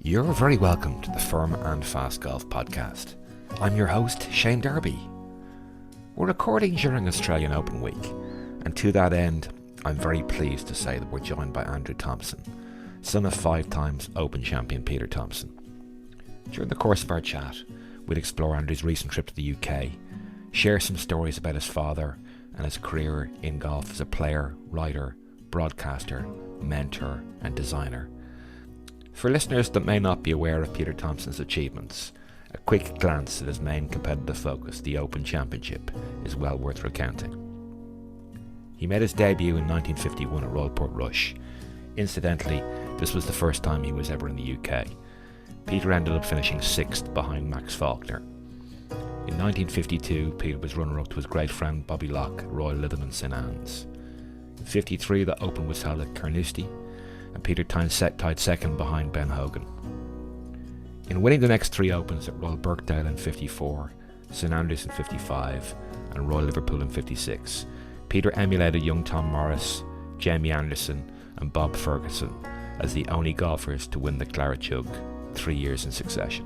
You're very welcome to the Firm and Fast Golf podcast. I'm your host, Shane Darby. We're recording during Australian Open week, and to that end, I'm very pleased to say that we're joined by Andrew Thomson, son of 5 times Open champion Peter Thomson. During the course of our chat, we'll explore Andrew's recent trip to the UK, share some stories about his father and his career in golf as a player, writer, broadcaster, mentor and designer. For listeners that may not be aware of Peter Thomson's achievements, a quick glance at his main competitive focus, the Open Championship, is well worth recounting. He made his debut in 1951 at Royal Portrush. Incidentally, this was the first time he was ever in the UK. Peter ended up finishing 6th behind Max Faulkner. In 1952, Peter was runner-up to his great friend Bobby Locke at Royal Lytham in St Anne's. In 1953, the Open was held at Carnoustie, and Peter tied second behind Ben Hogan. In winning the next 3 Opens at Royal Birkdale in 1954, St Andrews in 1955 and Royal Liverpool in 1956, Peter emulated young Tom Morris, Jamie Anderson and Bob Ferguson as the only golfers to win the Claret Jug 3 years in succession.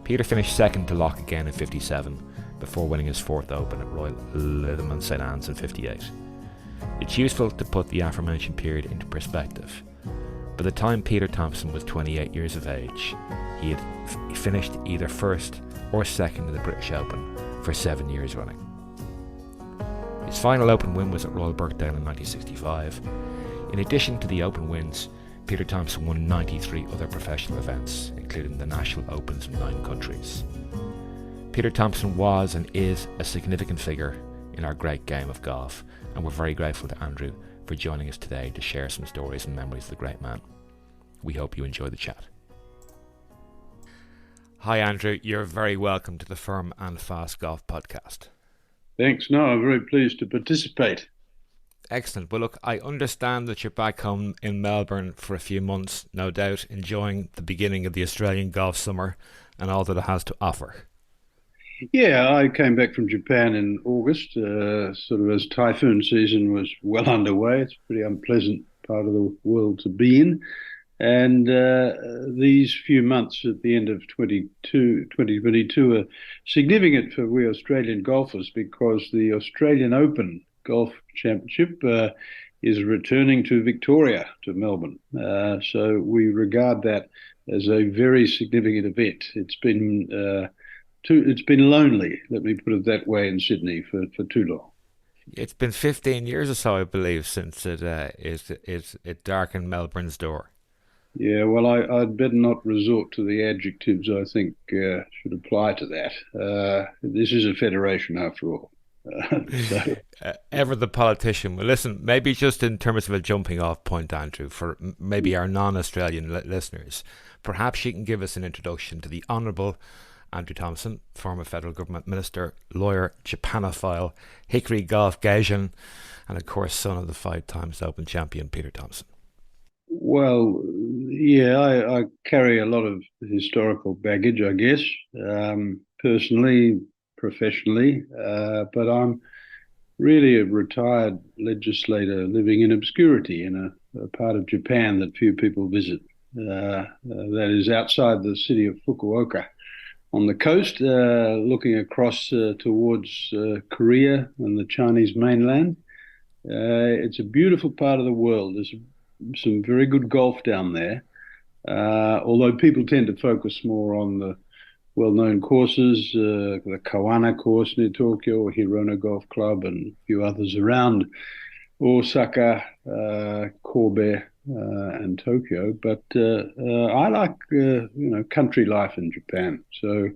Peter finished second to Locke again in 1957 before winning his 4th Open at Royal Lytham and St Anne's in 1958. It's useful to put the aforementioned period into perspective. By the time Peter Thomson was 28 years of age, he had finished either first or second in the British Open for 7 years running. His final Open win was at Royal Birkdale in 1965. In addition to the Open wins, Peter Thomson won 93 other professional events, including the National Opens from 9 countries. Peter Thomson was and is a significant figure in our great game of golf, and we're very grateful to Andrew for joining us today to share some stories and memories of the great man. We hope you enjoy the chat. Hi Andrew, you're very welcome to the Firm and Fast Golf podcast. Thanks. No, I'm very pleased to participate. Excellent. Well, look, I understand that you're back home in Melbourne for a few months, no doubt, enjoying the beginning of the Australian golf summer and all that it has to offer. Yeah, I came back from Japan in August, sort of as typhoon season was well underway. It's a pretty unpleasant part of the world to be in. And these few months at the end of 2022 are significant for we Australian golfers because the Australian Open Golf Championship is returning to Victoria, to Melbourne. So we regard that as a very significant event. It's been lonely, let me put it that way, in Sydney for too long. It's been 15 years or so, I believe, since it darkened Melbourne's door. Yeah, well, I'd better not resort to the adjectives I think should apply to that. This is a federation after all. Ever the politician. Well, listen, maybe just in terms of a jumping off point, Andrew, for maybe our non-Australian listeners, perhaps you can give us an introduction to the Honourable Andrew Thomson, former federal government minister, lawyer, Japanophile, Hickory Golf Gaijin, and of course son of the 5 times Open champion Peter Thomson. Well, yeah, I carry a lot of historical baggage, I guess, personally, professionally, but I'm really a retired legislator living in obscurity in a part of Japan that few people visit. That is outside the city of Fukuoka, on the coast, looking across towards Korea and the Chinese mainland. It's a beautiful part of the world. There's some very good golf down there, although people tend to focus more on the well-known courses, the Kawana course near Tokyo, Hirono Golf Club, and a few others around Osaka, Kobe, and Tokyo. But I like country life in Japan, so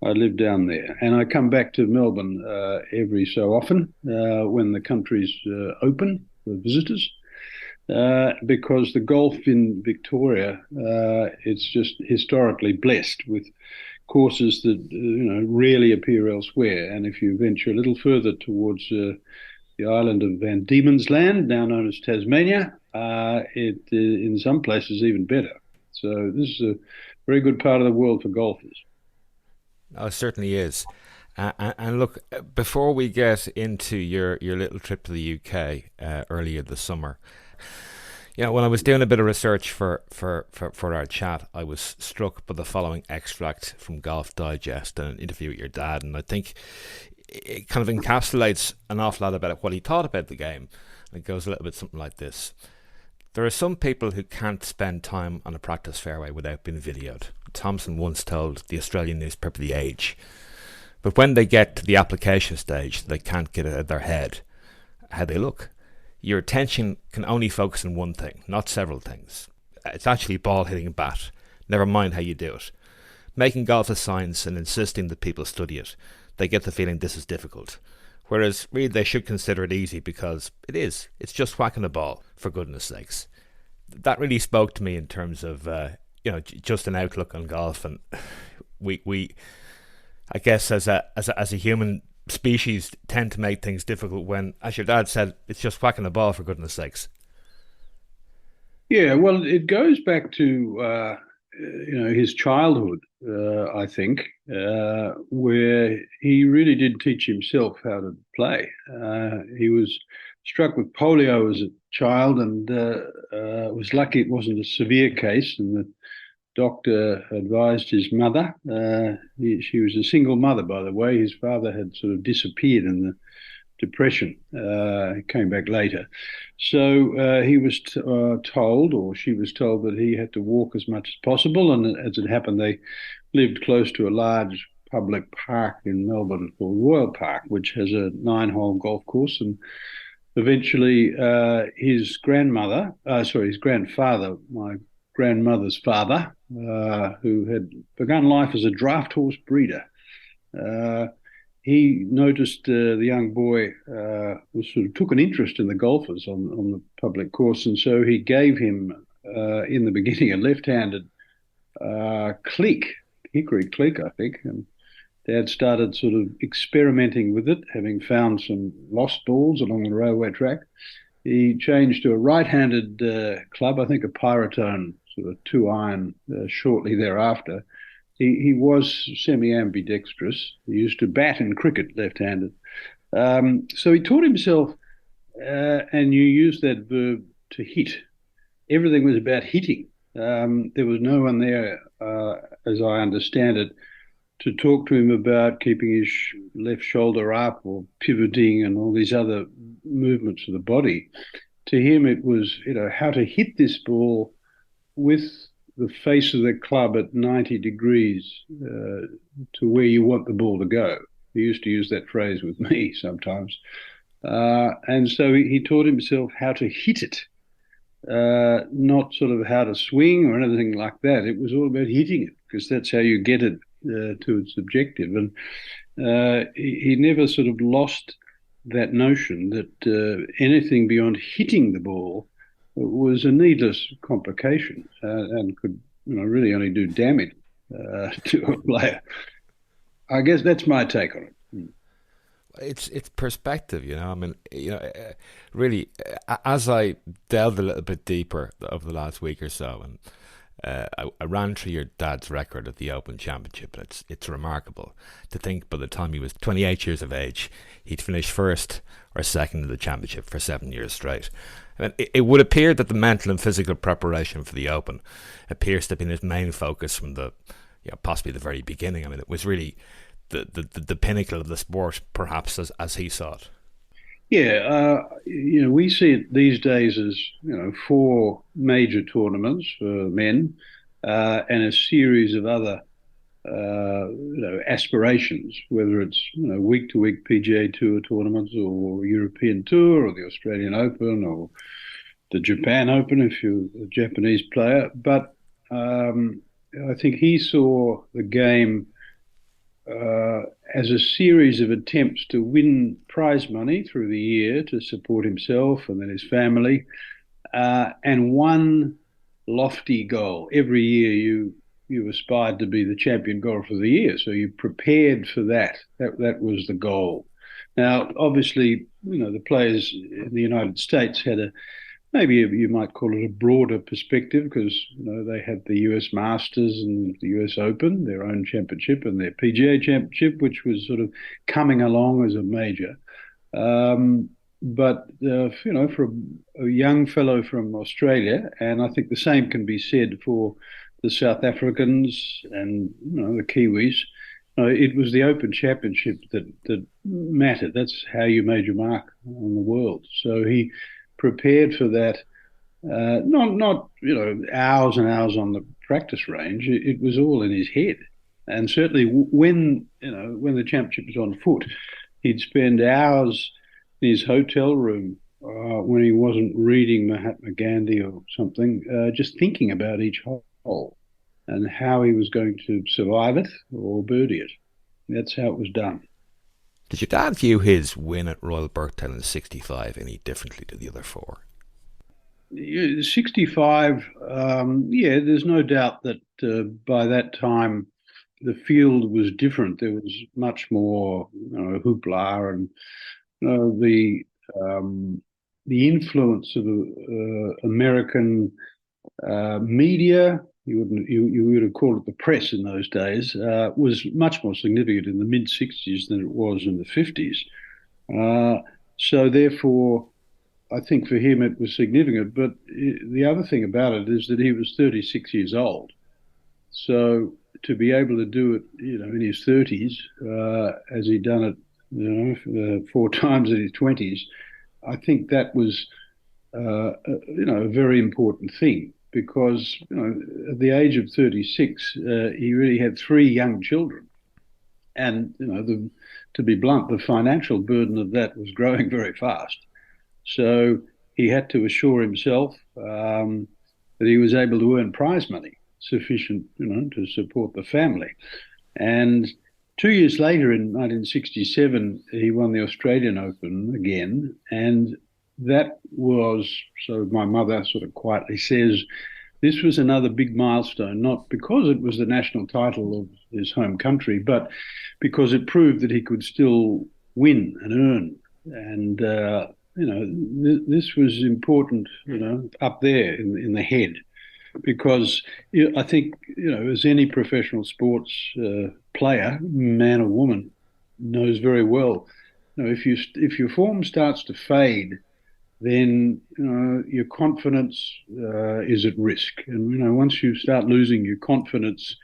I live down there, and I come back to Melbourne every so often when the country's open for visitors. Because the golf in Victoria, it's just historically blessed with courses that rarely appear elsewhere. And if you venture a little further towards the island of Van Diemen's Land, now known as Tasmania, it in some places even better. So this is a very good part of the world for golfers. Oh, it certainly is. And look, before we get into your little trip to the UK earlier this summer, Yeah, when I was doing a bit of research for our chat, I was struck by the following extract from Golf Digest and an interview with your dad, and I think it kind of encapsulates an awful lot about what he thought about the game. It goes a little bit something like this. There are some people who can't spend time on a practice fairway without being videoed. Thomson once told the Australian newspaper The Age. But when they get to the application stage, they can't get it out of their head how they look. Your attention can only focus on one thing, not several things. It's actually ball hitting a bat. Never mind how you do it. Making golf a science and insisting that people study it, they get the feeling this is difficult. Whereas really they should consider it easy because it is. It's just whacking a ball, for goodness sakes. That really spoke to me in terms of just an outlook on golf, and we I guess as a human species tend to make things difficult when, as your dad said, it's just whacking a ball, for goodness sakes. Yeah, well, it goes back to his childhood, I think, where he really did teach himself how to play. He was struck with polio as a child, and was lucky it wasn't a severe case, and the doctor advised his mother. She was a single mother, by the way. His father had sort of disappeared in the Depression. Came back later. So he was told, or she was told, that he had to walk as much as possible. And as it happened, they lived close to a large public park in Melbourne called Royal Park, which has a 9-hole golf course. And eventually, his grandfather, my grandmother's father, who had begun life as a draft horse breeder, he noticed the young boy was sort of took an interest in the golfers on the public course, and so he gave him, in the beginning, a left-handed click, hickory click, I think. And Dad started sort of experimenting with it, having found some lost balls along the railway track. He changed to a right-handed club, I think a Pyrotone, sort of 2-iron, shortly thereafter. He was semi-ambidextrous. He used to bat in cricket left-handed. So he taught himself, and you use that verb, to hit. Everything was about hitting. There was no one there, as I understand it, to talk to him about keeping his left shoulder up or pivoting and all these other movements of the body. To him, it was, how to hit this ball with the face of the club at 90 degrees to where you want the ball to go. He used to use that phrase with me sometimes. And so he taught himself how to hit it, not sort of how to swing or anything like that. It was all about hitting it, because that's how you get it to its objective. And he never sort of lost that notion that anything beyond hitting the ball was a needless complication, and could really only do damage to a player. I guess that's my take on it. It's perspective, I mean, really, as I delved a little bit deeper over the last week or so, and I ran through your dad's record at the Open Championship, and it's remarkable to think by the time he was 28 years of age, he'd finished first or second in the championship for 7 years straight. I mean, it would appear that the mental and physical preparation for the Open appears to have been his main focus from the, possibly the very beginning. I mean, it was really the pinnacle of the sport, perhaps, as he saw it. Yeah, we see it these days as 4 major tournaments for men, and a series of other aspirations, whether it's week-to-week PGA Tour tournaments or European Tour or the Australian Open or the Japan Open if you're a Japanese player. But I think he saw the game as a series of attempts to win prize money through the year to support himself and then his family, and one lofty goal. Every year you aspired to be the champion golfer of the year, so you prepared for that. That was the goal. Now, obviously, the players in the United States had maybe you might call it a broader perspective, because they had the US Masters and the US Open, their own championship, and their PGA Championship, which was sort of coming along as a major. for a young fellow from Australia, and I think the same can be said for the South Africans and the Kiwis. It was the Open Championship that mattered. That's how you made your mark on the world. So he prepared for that. Not hours and hours on the practice range. It was all in his head, and certainly when the championship was on foot, he'd spend hours in his hotel room when he wasn't reading Mahatma Gandhi or something, just thinking about each hole and how he was going to survive it or birdie it. That's how it was done. Did your dad view his win at Royal Birkdale in '65 any differently to the other four? 65, yeah, there's no doubt that by that time the field was different. There was much more hoopla and the influence of the American media. You would have called it the press in those days. Was much more significant in the mid '60s than it was in the '50s. So therefore, I think for him it was significant. But the other thing about it is that he was 36 years old. So to be able to do it, in his 30s, as he'd done it, four times in his 20s, I think that was, a very important thing because, at the age of 36, he really had three young children. And, to be blunt, the financial burden of that was growing very fast. So he had to assure himself that he was able to earn prize money sufficient, to support the family. And 2 years later, in 1967, he won the Australian Open again, and that was, so my mother sort of quietly says, this was another big milestone, not because it was the national title of his home country, but because it proved that he could still win and earn. And this was important, up there in the head, because I think, as any professional sports player, man or woman, knows very well, if your form starts to fade, then your confidence is at risk, and once you start losing your confidence,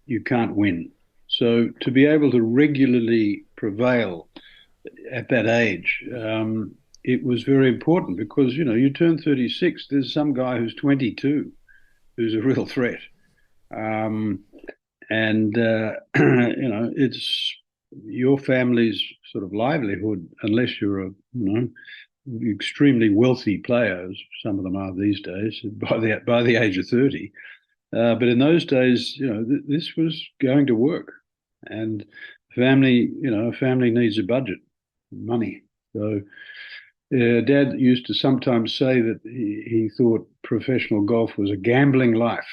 you can't win. So to be able to regularly prevail at that age, it was very important because you turn 36. There's some guy who's 22 who's a real threat. And it's your family's sort of livelihood, unless you're a extremely wealthy player, as some of them are these days, by the age of 30. But in those days, this was going to work, and a family needs a budget, money. So Dad used to sometimes say that he thought professional golf was a gambling life,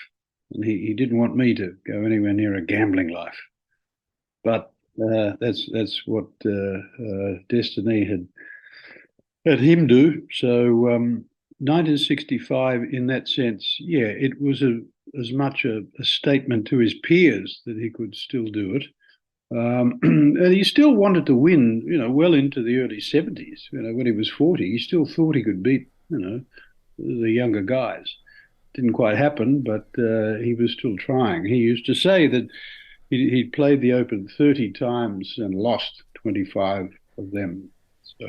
and he didn't want me to go anywhere near a gambling life. But that's what destiny had him do. So 1965, in that sense, yeah, it was as much a statement to his peers that he could still do it. And he still wanted to win, well into the early '70s. When he was 40, he still thought he could beat, the younger guys. Didn't quite happen, but he was still trying. He used to say that he'd played the Open 30 times and lost 25 of them. So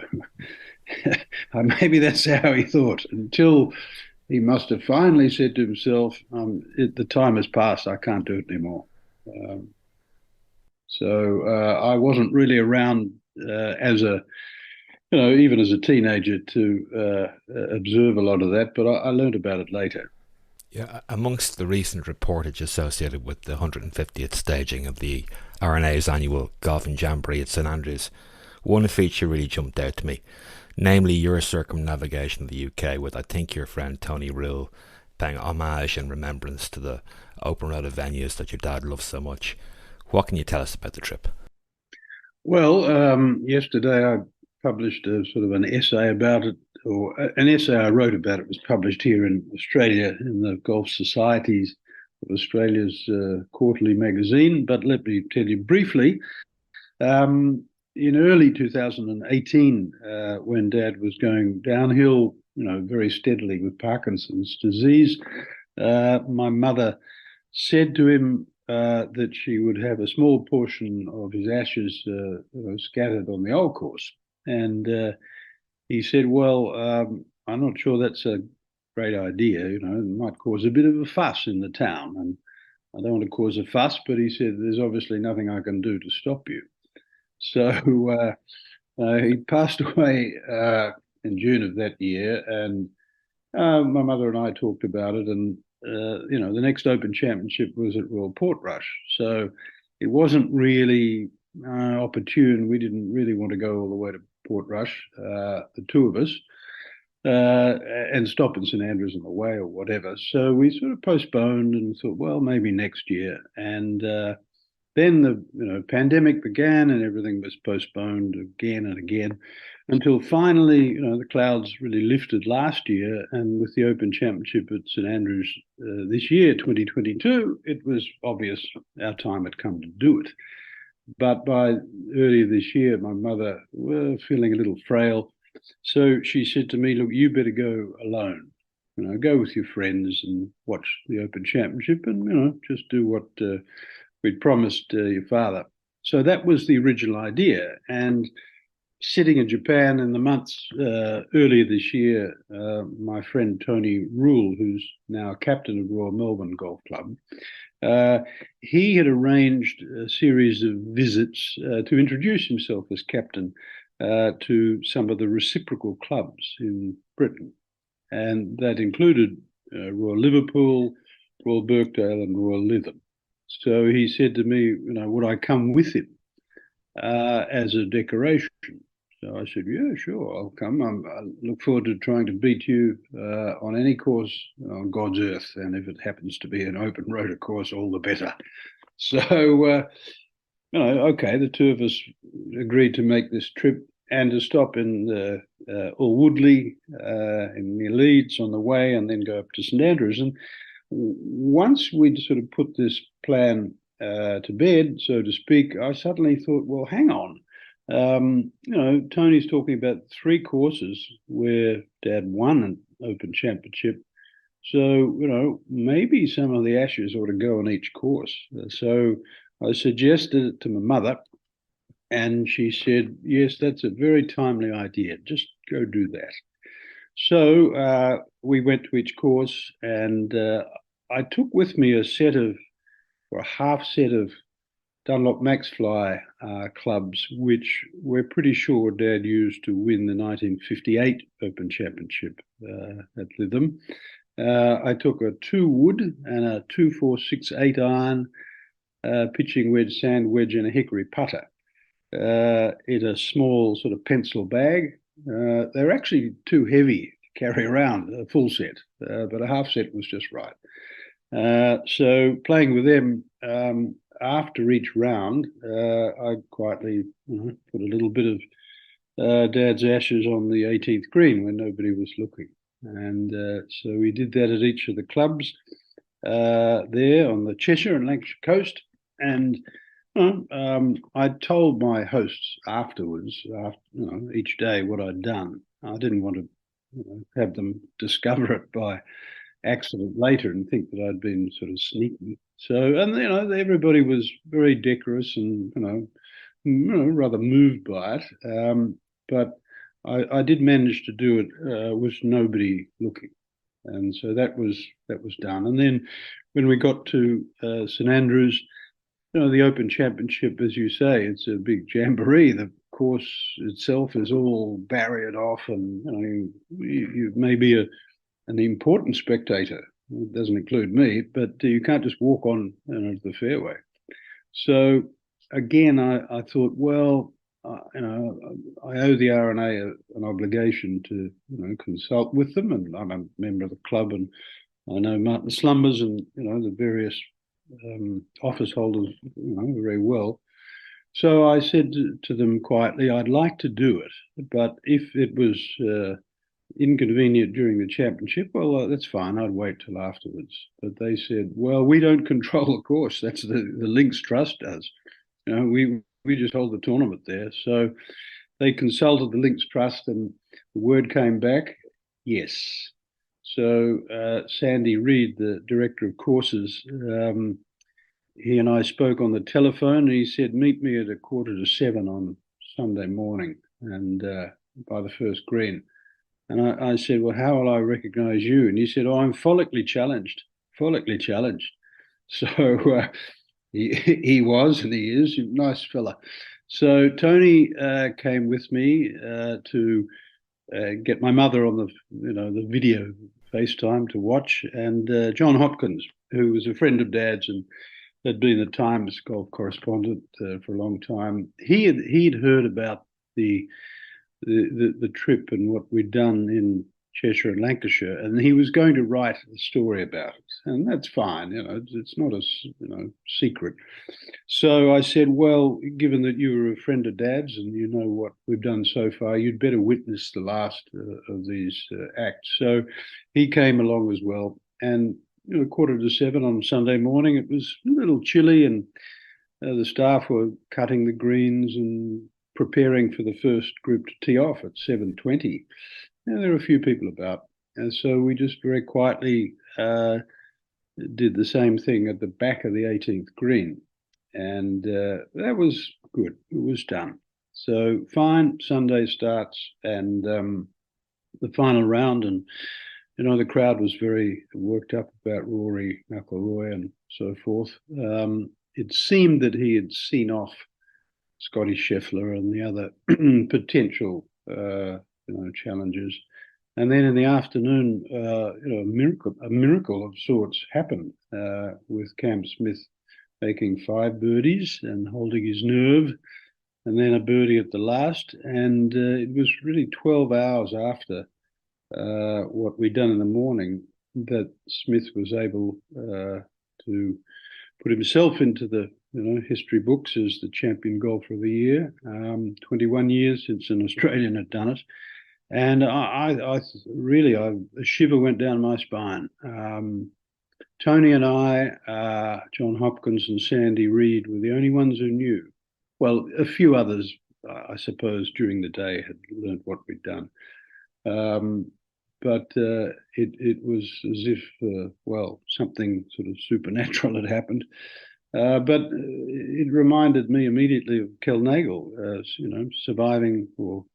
maybe that's how he thought, until he must have finally said to himself, the time has passed, I can't do it anymore. So I wasn't really around as even as a teenager to observe a lot of that, but I learned about it later. Yeah, amongst the recent reportage associated with the 150th staging of the RNA's annual golfing jamboree at St Andrews, one feature really jumped out to me, namely your circumnavigation of the UK with, I think, your friend Tony Rule, paying homage and remembrance to the open road of venues that your dad loved so much. What can you tell us about the trip? Well, yesterday I published a sort of an essay about it, or an essay I wrote about it was published here in Australia in the Golf Societies of Australia's quarterly magazine. But let me tell you briefly. in early 2018, when Dad was going downhill, very steadily with Parkinson's disease, my mother said to him that she would have a small portion of his ashes scattered on the old course. And he said, well, I'm not sure that's a great idea. It might cause a bit of a fuss in the town. And I don't want to cause a fuss, but he said, there's obviously nothing I can do to stop you. So he passed away in June of that year. And my mother and I talked about it. And, the next Open Championship was at Royal Portrush. So it wasn't really opportune. We didn't really want to go all the way to Portrush, the two of us, and stop in St Andrews on the way or whatever. So we sort of postponed and thought, well, maybe next year. And then the pandemic began and everything was postponed again and again until finally the clouds really lifted last year, and with the Open Championship at St Andrews this year, 2022, it was obvious our time had come to do it. But by earlier this year, my mother was feeling a little frail, so she said to me, look, you better go alone. Go with your friends and watch the Open Championship and just do what we'd promised your father. So that was the original idea. And sitting in Japan in the months earlier this year, my friend Tony Rule, who's now captain of Royal Melbourne Golf Club, he had arranged a series of visits to introduce himself as captain to some of the reciprocal clubs in Britain. And that included Royal Liverpool, Royal Birkdale and Royal Lytham. So he said to me, would I come with him as a decoration? So I said, yeah, sure, I'll come. I look forward to trying to beat you on any course on God's earth. And if it happens to be an open road course, all the better. So, okay, the two of us agreed to make this trip and to stop in Woodley in near Leeds on the way and then go up to St Andrews. And once we'd sort of put this plan to bed, so to speak, I suddenly thought, well, hang on. Tony's talking about 3 courses where Dad won an Open Championship. So, maybe some of the ashes ought to go on each course. So I suggested it to my mother, and she said, yes, that's a very timely idea. Just go do that. So we went to each course, and I took with me a half set of Dunlop Maxfly clubs, which we're pretty sure Dad used to win the 1958 Open Championship at Lytham. I took a 2-wood and a 2-4-6-8 iron, pitching wedge, sand wedge, and a hickory putter in a small sort of pencil bag. They're actually too heavy to carry around a full set, but a half set was just right. So playing with them, after each round, I quietly put a little bit of Dad's ashes on the 18th green when nobody was looking. And so we did that at each of the clubs there on the Cheshire and Lancashire coast. And I told my hosts afterwards, each day, what I'd done. I didn't want to have them discover it by accident later and think that I'd been sort of sneaky. So, and everybody was very decorous and rather moved by it. But I did manage to do it with nobody looking, and so that was done. And then when we got to St Andrews, the Open Championship, as you say, it's a big jamboree. The course itself is all barriered off, and you may be an important spectator. It doesn't include me, but you can't just walk on the fairway. So again, I thought, well, I owe the R&A an obligation to consult with them, and I'm a member of the club, and I know Martin Slumbers and the various office holders very well. So I said to them quietly, I'd like to do it, but if it was inconvenient during the championship, well, that's fine. I'd wait till afterwards. But they said, well, we don't control the course. That's the Links Trust does. We we just hold the tournament there. So they consulted the Links Trust, and the word came back, yes. So Sandy Reid, the director of courses, he and I spoke on the telephone, and he said, meet me at 6:45 on Sunday morning, and by the first green. And I said, well, how will I recognise you? And he said, oh, I'm follically challenged. So he was, and he is, a nice fella. So Tony came with me to get my mother on the video FaceTime to watch, and John Hopkins, who was a friend of Dad's and had been the Times golf correspondent for a long time. He'd heard about the trip and what we'd done in Cheshire and Lancashire, and he was going to write a story about it, and that's fine. It's not a secret. So I said, well, given that you were a friend of Dad's and you know what we've done so far, you'd better witness the last of these acts. So he came along as well, and 6:45 on Sunday morning, it was a little chilly, and the staff were cutting the greens and preparing for the first group to tee off at 7:20. Now, there were a few people about, and so we just very quietly did the same thing at the back of the 18th green, and that was good. It was done. So fine, Sunday starts, and the final round, and the crowd was very worked up about Rory McIlroy and so forth. It seemed that he had seen off Scotty Scheffler and the other potential challengers. And then in the afternoon, a miracle of sorts happened with Cam Smith making 5 birdies and holding his nerve, and then a birdie at the last. And it was really 12 hours after what we'd done in the morning that Smith was able to put himself into the history books as the champion golfer of the year. 21 years since an Australian had done it, and I really, a shiver went down my spine. Tony and I, John Hopkins and Sandy Reid were the only ones who knew. Well, a few others, I suppose, during the day had learned what we'd done. But it was as if, something sort of supernatural had happened. But it reminded me immediately of Kel Nagel, surviving or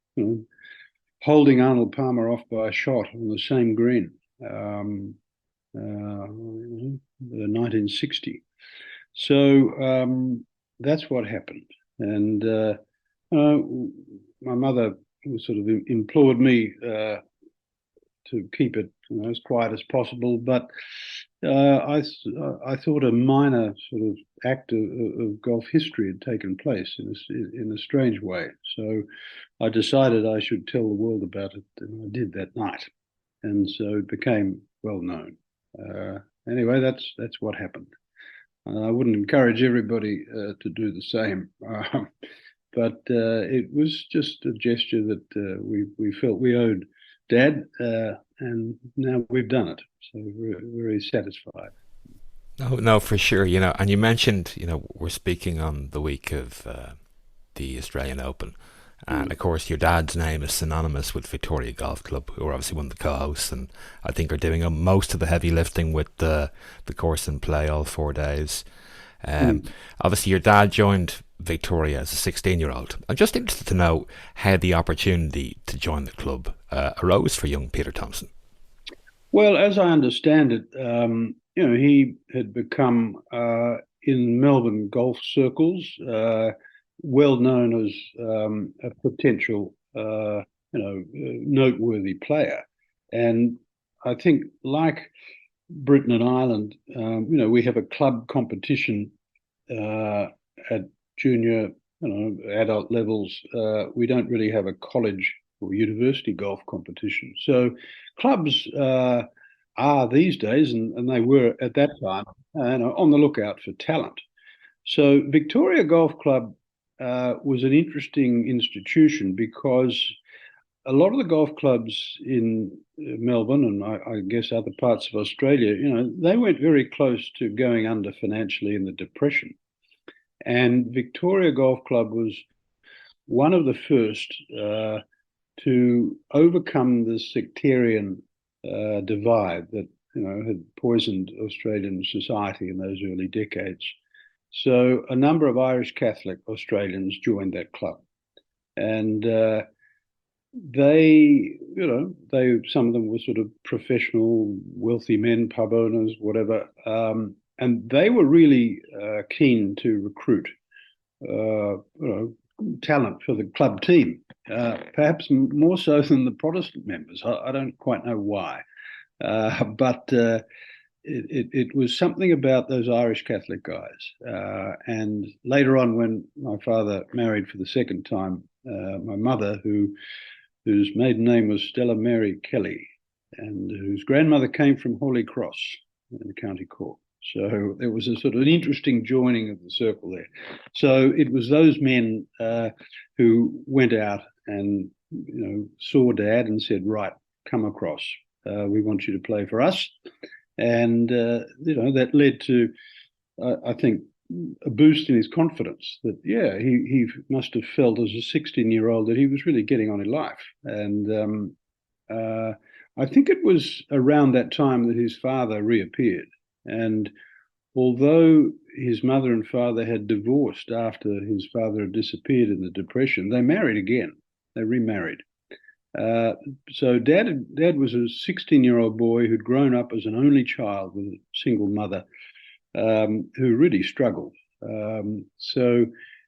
holding Arnold Palmer off by a shot on the same green, 1960. So that's what happened. And my mother sort of implored me to keep it as quiet as possible, but I thought a minor sort of act of golf history had taken place in a strange way. So I decided I should tell the world about it, and I did that night, and so it became well known. Anyway, that's what happened. I wouldn't encourage everybody to do the same, but it was just a gesture that we felt we owed Dad, and now we've done it. So we're very satisfied. No, for sure. And you mentioned, we're speaking on the week of the Australian Open. And of course, your dad's name is synonymous with Victoria Golf Club, who are obviously one of the co-hosts, and I think are doing most of the heavy lifting with the course in play all 4 days. Obviously, your dad joined Victoria as a 16-year-old. I'm just interested to know how the opportunity to join the club arose for young Peter Thomson. Well, as I understand it, he had become in Melbourne golf circles well known as a potential, noteworthy player. And I think, like Britain and Ireland, we have a club competition at junior, adult levels. We don't really have a college or university golf competition. So clubs are these days, and they were at that time, on the lookout for talent. So Victoria Golf Club was an interesting institution because a lot of the golf clubs in Melbourne, and I guess other parts of Australia, they went very close to going under financially in the Depression. And Victoria Golf Club was one of the first to overcome the sectarian divide that had poisoned Australian society in those early decades. So a number of Irish Catholic Australians joined that club, and some of them were sort of professional, wealthy men, pub owners, whatever, and they were really keen to recruit, talent for the club team. Perhaps more so than the Protestant members. I don't quite know why, but it was something about those Irish Catholic guys. And later on, when my father married for the second time, my mother, whose maiden name was Stella Mary Kelly, and whose grandmother came from Holy Cross in County Cork. So there was a sort of an interesting joining of the circle there. So it was those men who went out and saw Dad and said, "Right, come across. We want you to play for us." And that led to, I think, a boost in his confidence. That he must have felt as a 16-year-old that he was really getting on in life. And I think it was around that time that his father reappeared. And although his mother and father had divorced after his father had disappeared in the Depression, they married again. They remarried. So Dad was a 16-year-old boy who'd grown up as an only child with a single mother, who really struggled. So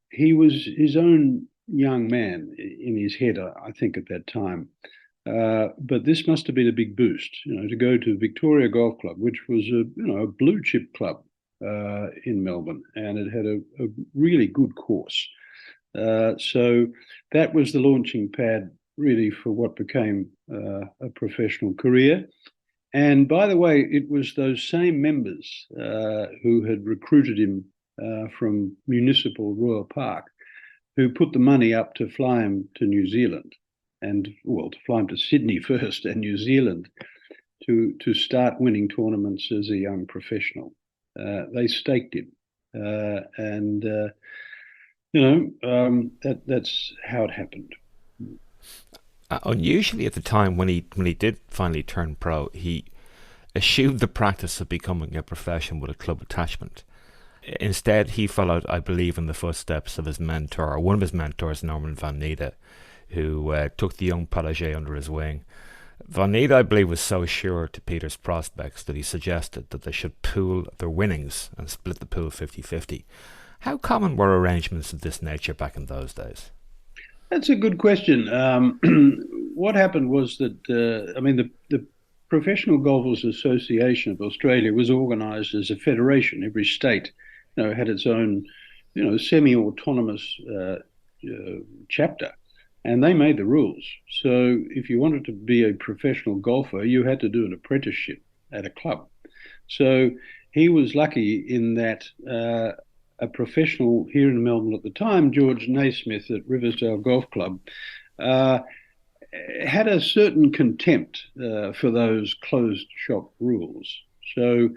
he was his own young man in his head, I think, at that time. But this must have been a big boost, to go to Victoria Golf Club, which was a blue chip club in Melbourne, and it had a really good course. So that was the launching pad, really, for what became a professional career. And by the way, it was those same members who had recruited him from Municipal Royal Park who put the money up to fly him to New Zealand, and to fly him to Sydney first and New Zealand to start winning tournaments as a young professional. They staked him, and that's how it happened. Unusually, at the time when he did finally turn pro, he eschewed the practice of becoming a professional with a club attachment. Instead, he followed, I believe, in the footsteps of his mentor, or one of his mentors, Norman van Nida, who took the young protege under his wing. Van Nida, I believe, was so sure to Peter's prospects that he suggested that they should pool their winnings and split the pool 50-50. How common were arrangements of this nature back in those days? That's a good question. What happened was that, the Professional Golfers Association of Australia was organised as a federation. Every state, had its own, semi-autonomous chapter, and they made the rules. So if you wanted to be a professional golfer, you had to do an apprenticeship at a club. So he was lucky in that a professional here in Melbourne at the time, George Naismith at Riversdale Golf Club, had a certain contempt for those closed shop rules. So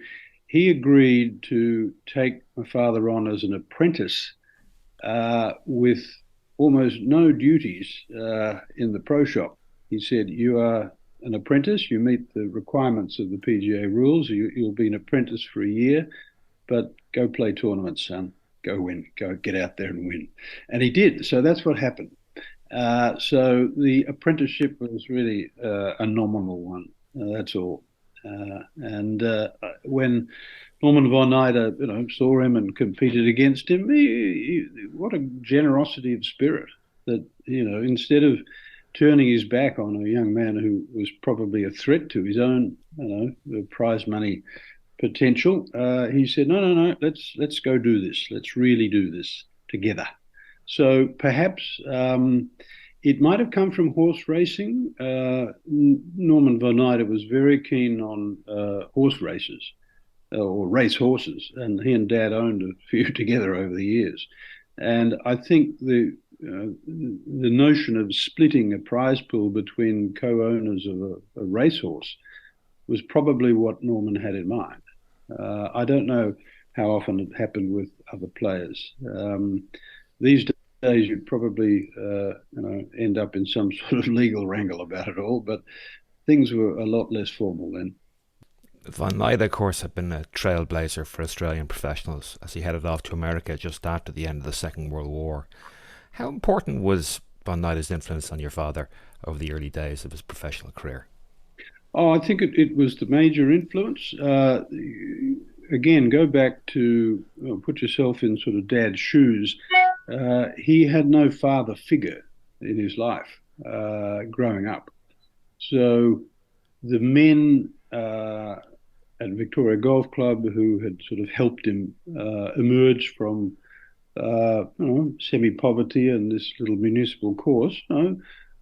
he agreed to take my father on as an apprentice with almost no duties in the pro shop. He said, "You are an apprentice, you meet the requirements of the PGA rules, you'll be an apprentice for a year, but go play tournaments, son. Go win. Go get out there and win." And he did. So that's what happened. So the apprenticeship was really a nominal one. That's all. And when Norman von Nida, saw him and competed against him, what a generosity of spirit that, instead of turning his back on a young man who was probably a threat to his own, prize money potential, he said, no, let's go do this. Let's really do this together. So perhaps it might have come from horse racing. Norman von Nida was very keen on horse races or race horses, and he and Dad owned a few together over the years. And I think the notion of splitting a prize pool between co-owners of a racehorse was probably what Norman had in mind. I don't know how often it happened with other players. These days, you'd probably end up in some sort of legal wrangle about it all, but things were a lot less formal then. Van Nida, of course, had been a trailblazer for Australian professionals as he headed off to America just after the end of the Second World War. How important was Van Nida's influence on your father over the early days of his professional career? Oh, I think it was the major influence. Again, go back to put yourself in sort of Dad's shoes. He had no father figure in his life growing up. So the men at Victoria Golf Club who had sort of helped him emerge from semi-poverty and this little municipal course,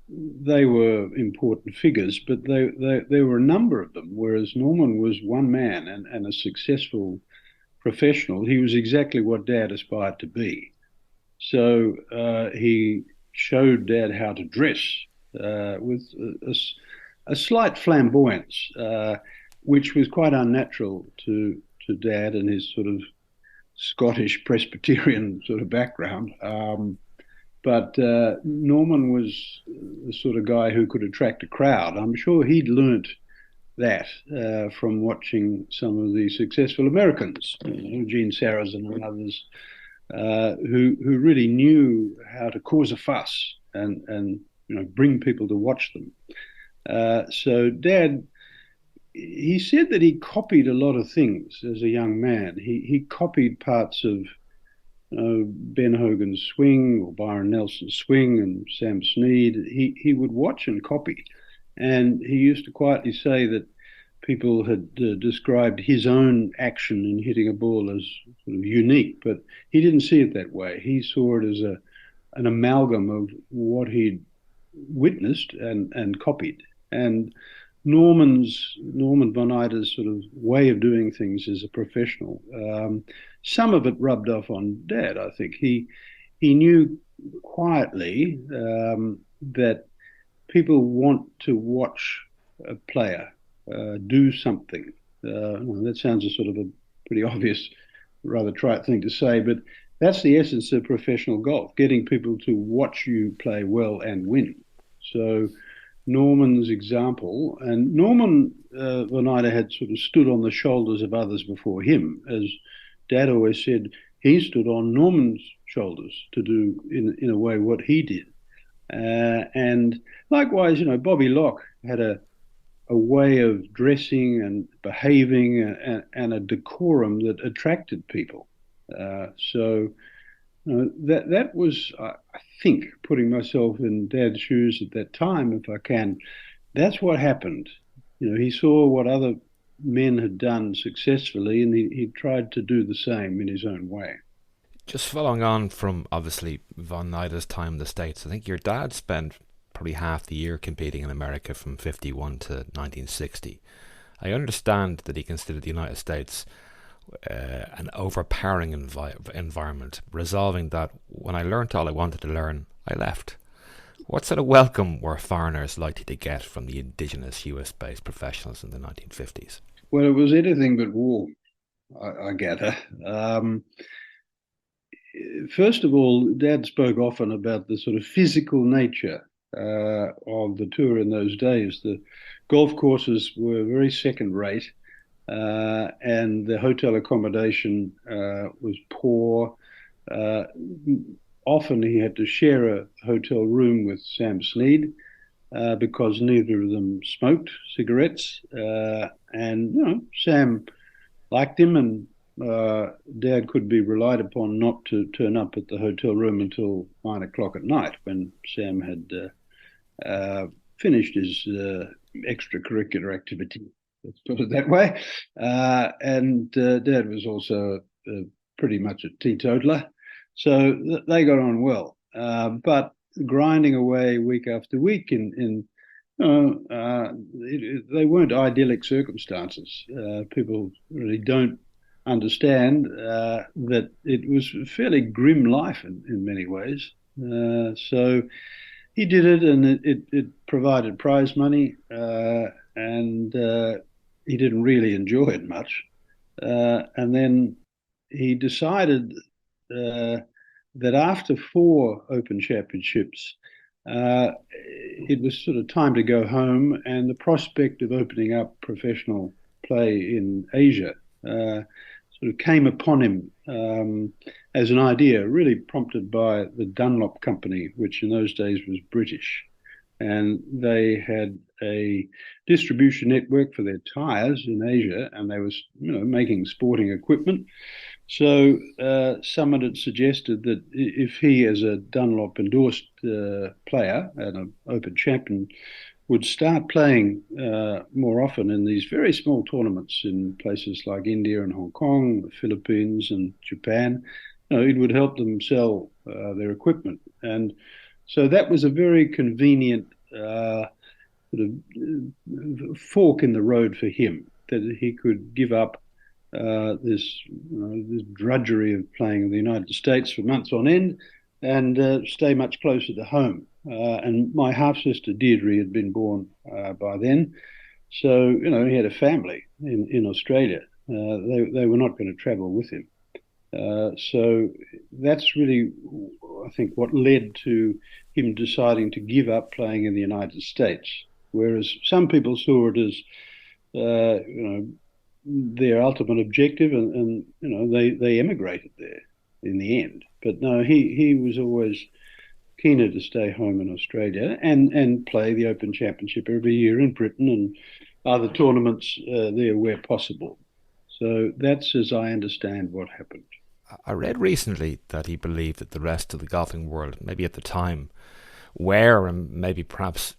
they were important figures, but there were a number of them. Whereas Norman was one man and a successful professional, he was exactly what Dad aspired to be. So he showed Dad how to dress with a slight flamboyance, which was quite unnatural to Dad and his sort of Scottish Presbyterian sort of background. But Norman was the sort of guy who could attract a crowd. I'm sure he'd learnt that from watching some of the successful Americans, Gene Sarazen and others, who really knew how to cause a fuss and bring people to watch them. So Dad, he said that he copied a lot of things as a young man. He copied parts of Ben Hogan's swing or Byron Nelson's swing and Sam Snead. He would watch and copy, and he used to quietly say that people had described his own action in hitting a ball as sort of unique, but he didn't see it that way. He saw it as an amalgam of what he'd witnessed and copied. And Norman von Ida's sort of way of doing things as a professional. Some of it rubbed off on Dad. I think he knew quietly that people want to watch a player do something. That sounds a sort of a pretty obvious, rather trite thing to say, but that's the essence of professional golf: getting people to watch you play well and win. So Norman's example, and Norman von Ida had sort of stood on the shoulders of others before him. As Dad always said, he stood on Norman's shoulders to do, in a way, what he did. And likewise, Bobby Locke had a way of dressing and behaving and a decorum that attracted people. So that was, I think, putting myself in Dad's shoes at that time, if I can. That's what happened. He saw what other men had done successfully, and he tried to do the same in his own way. Just following on from obviously Von Nida's time in the States, I think your dad spent probably half the year competing in America from 51 to 1960. I understand that he considered the United States an overpowering environment, resolving that when I learnt all I wanted to learn, I left. What sort of welcome were foreigners likely to get from the indigenous US-based professionals in the 1950s? Well, it was anything but warm, I gather. First of all, Dad spoke often about the sort of physical nature of the tour in those days. The golf courses were very second rate, and the hotel accommodation was poor. Often he had to share a hotel room with Sam Snead because neither of them smoked cigarettes. And Sam liked him, and Dad could be relied upon not to turn up at the hotel room until 9 o'clock at night, when Sam had finished his extracurricular activity. Let's put it that way. And Dad was also pretty much a teetotaler, so they got on well. But grinding away week after week they weren't idyllic circumstances. People really don't understand that it was a fairly grim life in many ways. So he did it, and it provided prize money, and he didn't really enjoy it much. And then he decided uh, that after 4 Open Championships, it was sort of time to go home, and the prospect of opening up professional play in Asia sort of came upon him as an idea, really prompted by the Dunlop Company, which in those days was British. And they had a distribution network for their tyres in Asia, and they was, making sporting equipment. So someone had suggested that if he, as a Dunlop endorsed player and an Open champion, would start playing more often in these very small tournaments in places like India and Hong Kong, the Philippines and Japan, it would help them sell their equipment. And so that was a very convenient sort of fork in the road for him, that he could give up this drudgery of playing in the United States for months on end and stay much closer to home. And my half sister Deirdre had been born by then, so he had a family in Australia. They were not going to travel with him. So that's really, I think, what led to him deciding to give up playing in the United States. Whereas some people saw it as, their ultimate objective, and they emigrated there in the end. But no, he was always keener to stay home in Australia and play the Open Championship every year in Britain and other tournaments there where possible. So that's, as I understand, what happened. I read recently that he believed that the rest of the golfing world, maybe at the time, were and maybe perhaps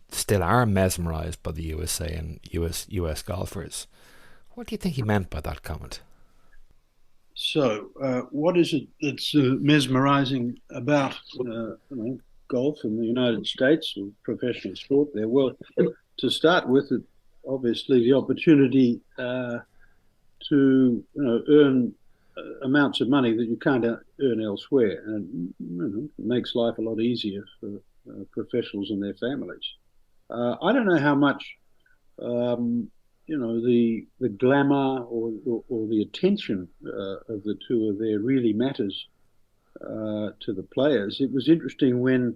still are mesmerised by the USA and US golfers. What do you think he meant by that comment? So, what is it that's mesmerising about golf in the United States, or professional sport there? Well, to start with, obviously the opportunity to earn amounts of money that you can't earn elsewhere, and it makes life a lot easier for professionals and their families. I don't know how much the glamour or the attention of the tour there really matters to the players. It was interesting when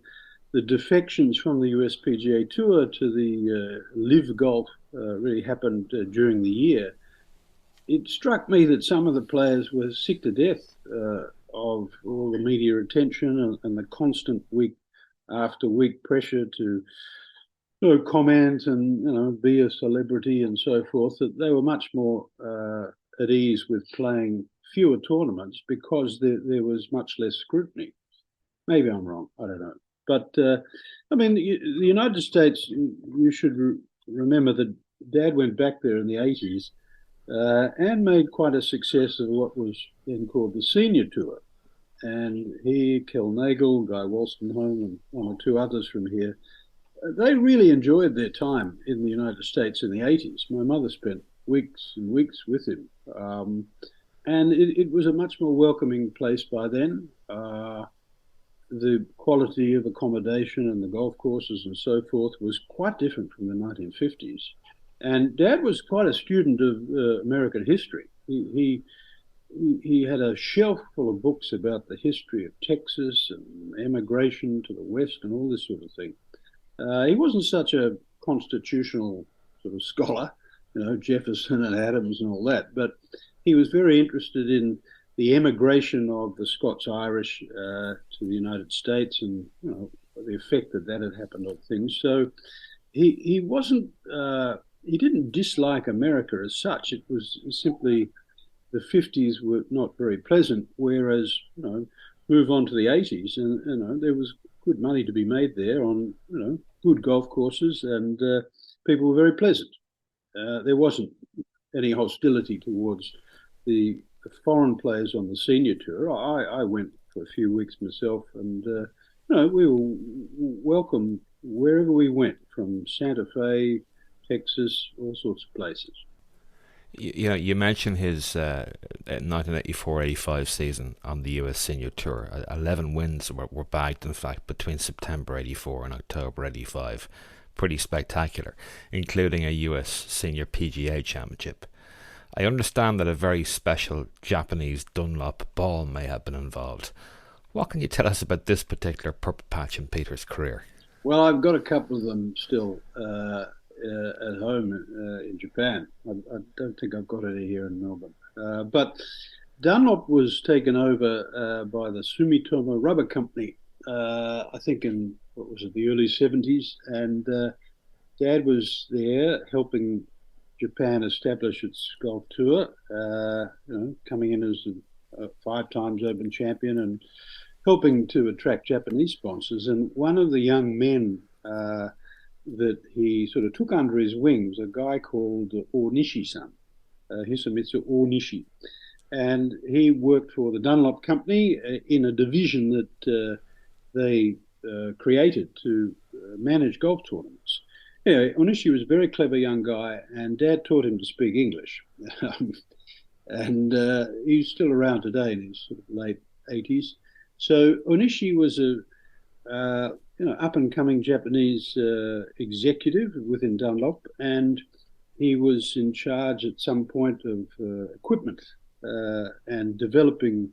the defections from the USPGA Tour to the Live Golf really happened during the year. It struck me that some of the players were sick to death of all the media attention and the constant week after week pressure to comment and be a celebrity and so forth, that they were much more at ease with playing fewer tournaments because there was much less scrutiny. Maybe I'm wrong, I don't know. But the United States, you should remember that Dad went back there in the 80s and made quite a success of what was then called the Senior Tour. And he, Kel Nagel, Guy Wolstenholme, and one or two others from here, they really enjoyed their time in the United States in the 80s. My mother spent weeks and weeks with him. And it was a much more welcoming place by then. The quality of accommodation and the golf courses and so forth was quite different from the 1950s. And Dad was quite a student of American history. He had a shelf full of books about the history of Texas and emigration to the West and all this sort of thing. He wasn't such a constitutional sort of scholar, Jefferson and Adams and all that, but he was very interested in the emigration of the Scots-Irish to the United States and the effect that had happened on things. So he wasn't he didn't dislike America as such. It was simply the 50s were not very pleasant, whereas move on to the 80s and there was good money to be made there on good golf courses, and people were very pleasant. There wasn't any hostility towards the foreign players on the Senior Tour. I went for a few weeks myself, and we were welcome wherever we went, from Santa Fe, Texas, all sorts of places. You mentioned his 1984-85 season on the US Senior Tour. 11 wins were bagged, in fact, between September 84 and October 85. Pretty spectacular, including a US Senior PGA Championship. I understand that a very special Japanese Dunlop ball may have been involved. What can you tell us about this particular purple patch in Peter's career? Well, I've got a couple of them still at home in Japan. I don't think I've got any here in Melbourne. But Dunlop was taken over by the Sumitomo Rubber Company, I think in, what was it, the early 70s. And Dad was there helping Japan establish its golf tour, coming in as a 5 times Open champion and helping to attract Japanese sponsors. And one of the young men that he sort of took under his wings, a guy called Onishi-san, Hisamitsu Onishi. And he worked for the Dunlop Company in a division that they created to manage golf tournaments. Anyway, Onishi was a very clever young guy, and Dad taught him to speak English. And he's still around today in his sort of late 80s. So Onishi was a up and coming Japanese executive within Dunlop, and he was in charge at some point of equipment and developing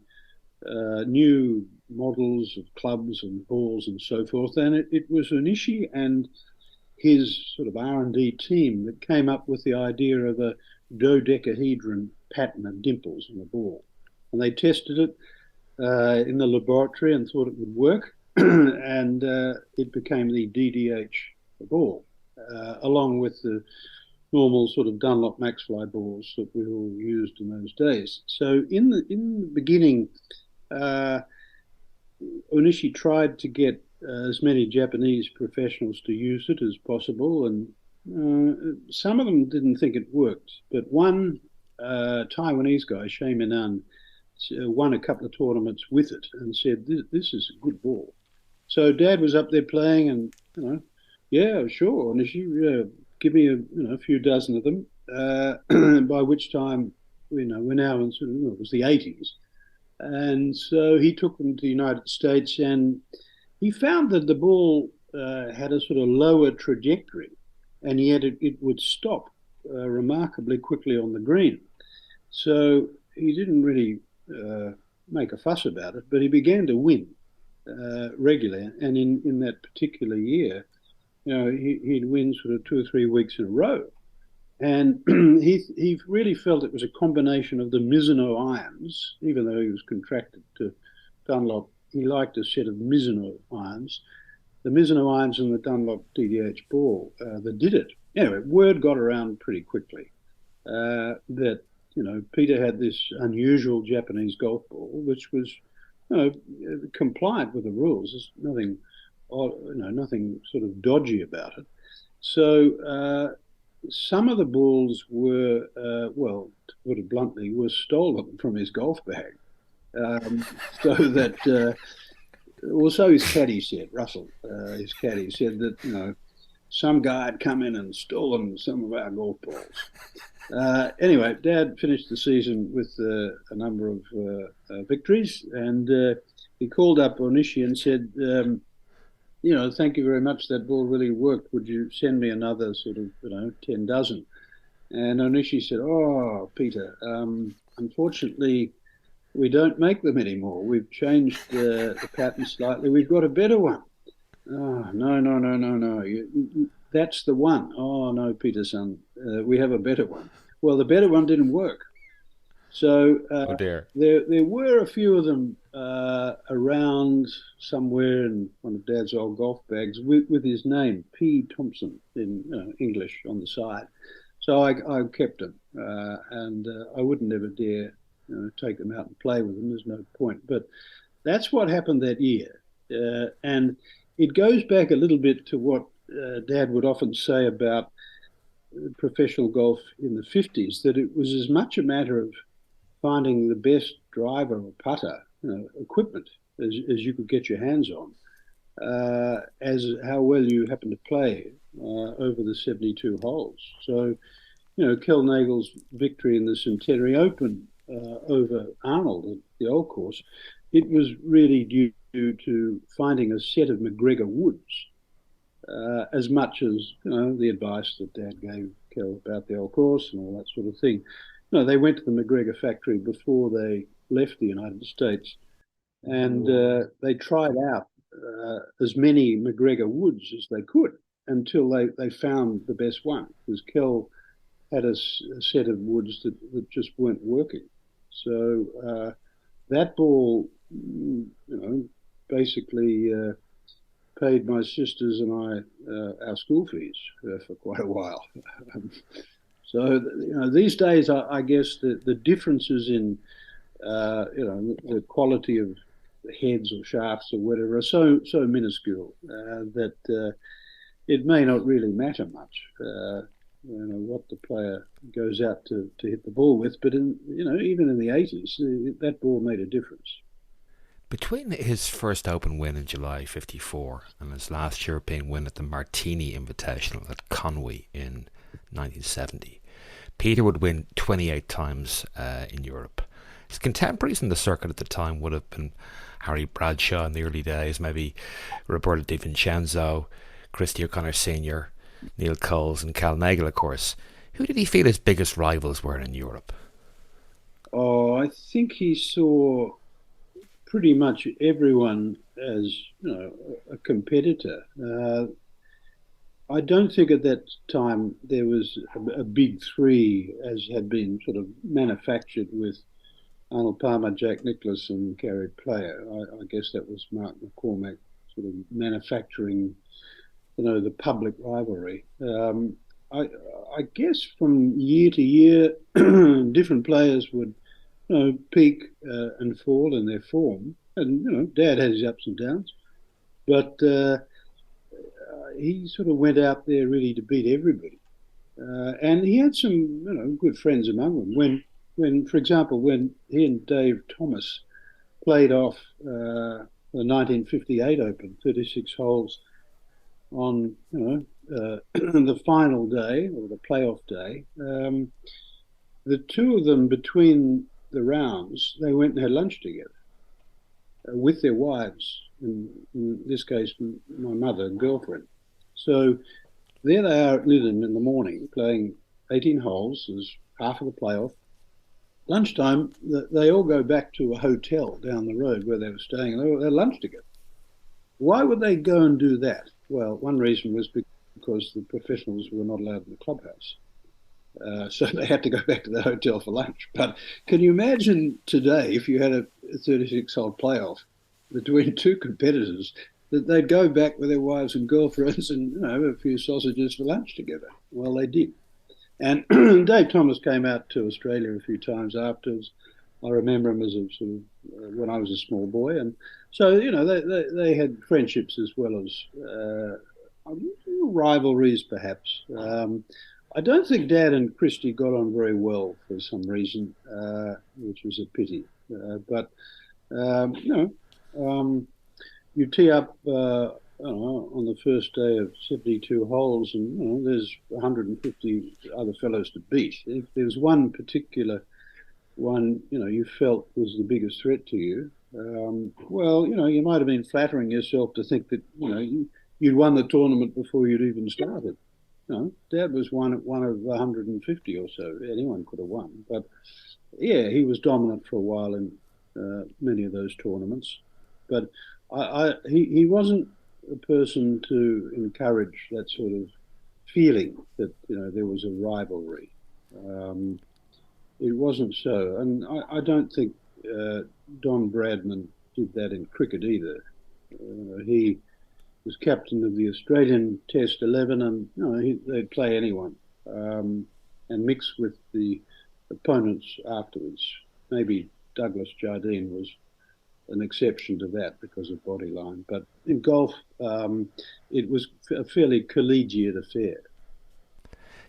new models of clubs and balls and so forth. And it was Onishi and his sort of R&D team that came up with the idea of a dodecahedron pattern of dimples on the ball. And they tested it in the laboratory and thought it would work. And it became the DDH ball, along with the normal sort of Dunlop Maxfly balls that we all used in those days. So in the beginning, Onishi tried to get as many Japanese professionals to use it as possible, and some of them didn't think it worked. But one Taiwanese guy, Shea Minan, won a couple of tournaments with it and said, this is a good ball. So Dad was up there playing and, yeah, sure, Onishi, give me a few dozen of them, by which time, we're now in sort of, it was the 80s. And so he took them to the United States, and he found that the ball had a sort of lower trajectory, and yet it would stop remarkably quickly on the green. So he didn't really make a fuss about it, but he began to win regularly. And in that particular year, he'd win sort of 2 or 3 weeks in a row. And he really felt it was a combination of the Mizuno irons, even though he was contracted to Dunlop. He liked a set of Mizuno irons. The Mizuno irons and the Dunlop DDH ball that did it. Anyway, word got around pretty quickly that, Peter had this unusual Japanese golf ball, which was, compliant with the rules. There's nothing, nothing sort of dodgy about it. So some of the balls were, to put it bluntly, were stolen from his golf bag. So that, so his caddy said, Russell, his caddy said that, some guy had come in and stolen some of our golf balls. Anyway, Dad finished the season with a number of victories, and he called up Onishi and said, thank you very much. That ball really worked. Would you send me another sort of, 10 dozen? And Onishi said, oh, Peter, unfortunately, we don't make them anymore. We've changed the pattern slightly. We've got a better one. Oh, no. That's the one. Oh, no, Peter-san, we have a better one. Well, the better one didn't work. So oh dear. There were a few of them around somewhere in one of Dad's old golf bags with his name, P. Thomson, in English on the side. So I kept them, and I wouldn't ever dare take them out and play with them. There's no point. But that's what happened that year. And it goes back a little bit to what Dad would often say about professional golf in the 50s, that it was as much a matter of finding the best driver or putter, equipment as you could get your hands on, as how well you happen to play over the 72 holes. So, Kel Nagel's victory in the Centenary Open over Arnold at the old course, it was really due to finding a set of McGregor woods, as much as the advice that Dad gave Kel about the old course and all that sort of thing. no, they went to the McGregor factory before they left the United States, and they tried out as many McGregor woods as they could until they found the best one, because Kell had a set of woods that just weren't working. So that ball, basically paid my sisters and I our school fees for quite a while. So these days, I guess the differences in the quality of heads or shafts or whatever are so minuscule that it may not really matter much. What the player goes out to hit the ball with, but even in the 80s, that ball made a difference. Between his first Open win in July '54 and his last European win at the Martini Invitational at Conwy in 1970, Peter would win 28 times in Europe. His contemporaries in the circuit at the time would have been Harry Bradshaw in the early days, maybe Roberto Di Vincenzo, Christy O'Connor Sr., Neil Coles and Cal Nagle, of course. Who did he feel his biggest rivals were in Europe? Oh, I think he saw pretty much everyone as a competitor. I don't think at that time there was a big three as had been sort of manufactured with Arnold Palmer, Jack Nicklaus, and Gary Player. I guess that was Mark McCormack sort of manufacturing, the public rivalry. I guess from year to year, different players would peak and fall in their form, and Dad had his ups and downs, but he sort of went out there really to beat everybody, and he had some good friends among them. When, for example, when he and Dave Thomas played off the 1958 Open, 36 holes on the final day or the playoff day, the two of them between the rounds they went and had lunch together with their wives. In this case, my mother and girlfriend. So there they are at Lytham in the morning playing 18 holes as half of the playoff. Lunchtime, they all go back to a hotel down the road where they were staying, and they had lunch together. Why would they go and do that? Well, one reason was because the professionals were not allowed in the clubhouse. So they had to go back to the hotel for lunch. But can you imagine today, if you had a 36-hole playoff between two competitors, that they'd go back with their wives and girlfriends and have a few sausages for lunch together? Well, they did. And Dave Thomas came out to Australia a few times afterwards. I remember him as a sort of when I was a small boy, and so they had friendships as well as rivalries, perhaps. I don't think Dad and Christy got on very well for some reason, which was a pity. But you tee up on the first day of 72 holes, and there's 150 other fellows to beat. If there's one particular one, you felt was the biggest threat to you, well, you might have been flattering yourself to think that, you'd won the tournament before you'd even started. Dad was one of 150 or so. Anyone could have won. But, yeah, he was dominant for a while in many of those tournaments. But he wasn't a person to encourage that sort of feeling that there was a rivalry. It wasn't so, and I don't think Don Bradman did that in cricket either. He was captain of the Australian Test 11, and they'd play anyone and mix with the opponents afterwards. Maybe Douglas Jardine was an exception to that because of body line. But in golf, it was a fairly collegiate affair.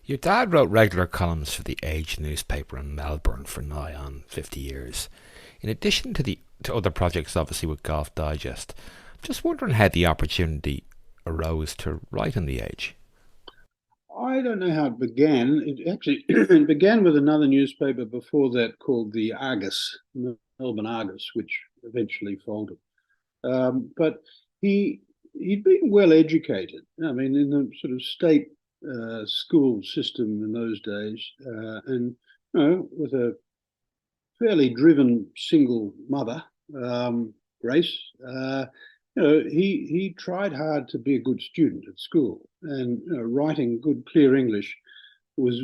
Your dad wrote regular columns for the Age newspaper in Melbourne for nigh on 50 years. In addition to other projects, obviously, with Golf Digest, I'm just wondering how the opportunity arose to write in the Age. I don't know how it began. It actually it began with another newspaper before that called the Argus, Melbourne Argus, which eventually folded. But he'd been well educated. I mean, in the sort of state school system in those days, and with a fairly driven single mother, Grace. He tried hard to be a good student at school, and writing good, clear English was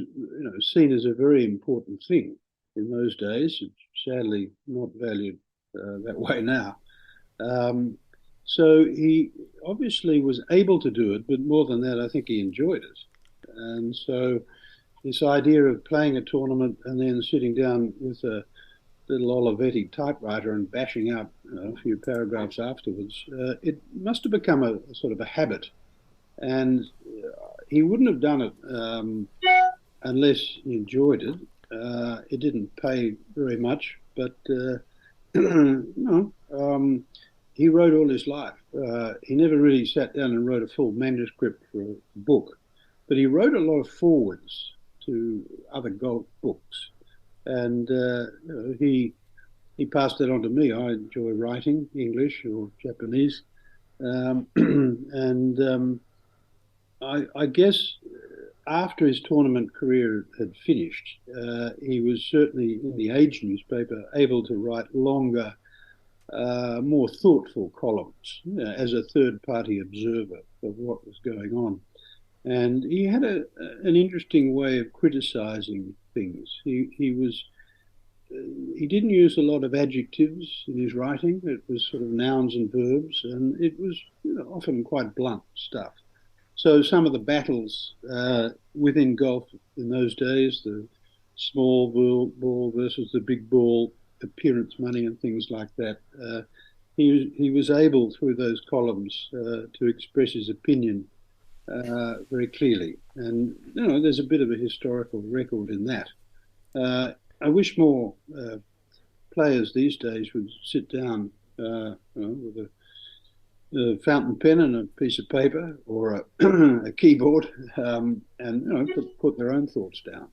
seen as a very important thing in those days. It's sadly not valued that way now. Um, so he obviously was able to do it, but more than that, I think he enjoyed it. And so this idea of playing a tournament and then sitting down with a little Olivetti typewriter and bashing out a few paragraphs afterwards, it must have become a sort of a habit. And he wouldn't have done it unless he enjoyed it. It didn't pay very much, but no, he wrote all his life. He never really sat down and wrote a full manuscript for a book, but he wrote a lot of forwards to other golf books, and he passed that on to me. I enjoy writing English or Japanese, and I guess after his tournament career had finished, he was certainly in the Age newspaper able to write longer, more thoughtful columns as a third party observer of what was going on. And he had an interesting way of criticizing things. He didn't use a lot of adjectives in his writing. It was sort of nouns and verbs, and it was often quite blunt stuff. So some of the battles within golf in those days, the small ball versus the big ball, appearance money and things like that, he was able through those columns to express his opinion very clearly. And there's a bit of a historical record in that. I wish more players these days would sit down with a fountain pen and a piece of paper or a keyboard, and put their own thoughts down.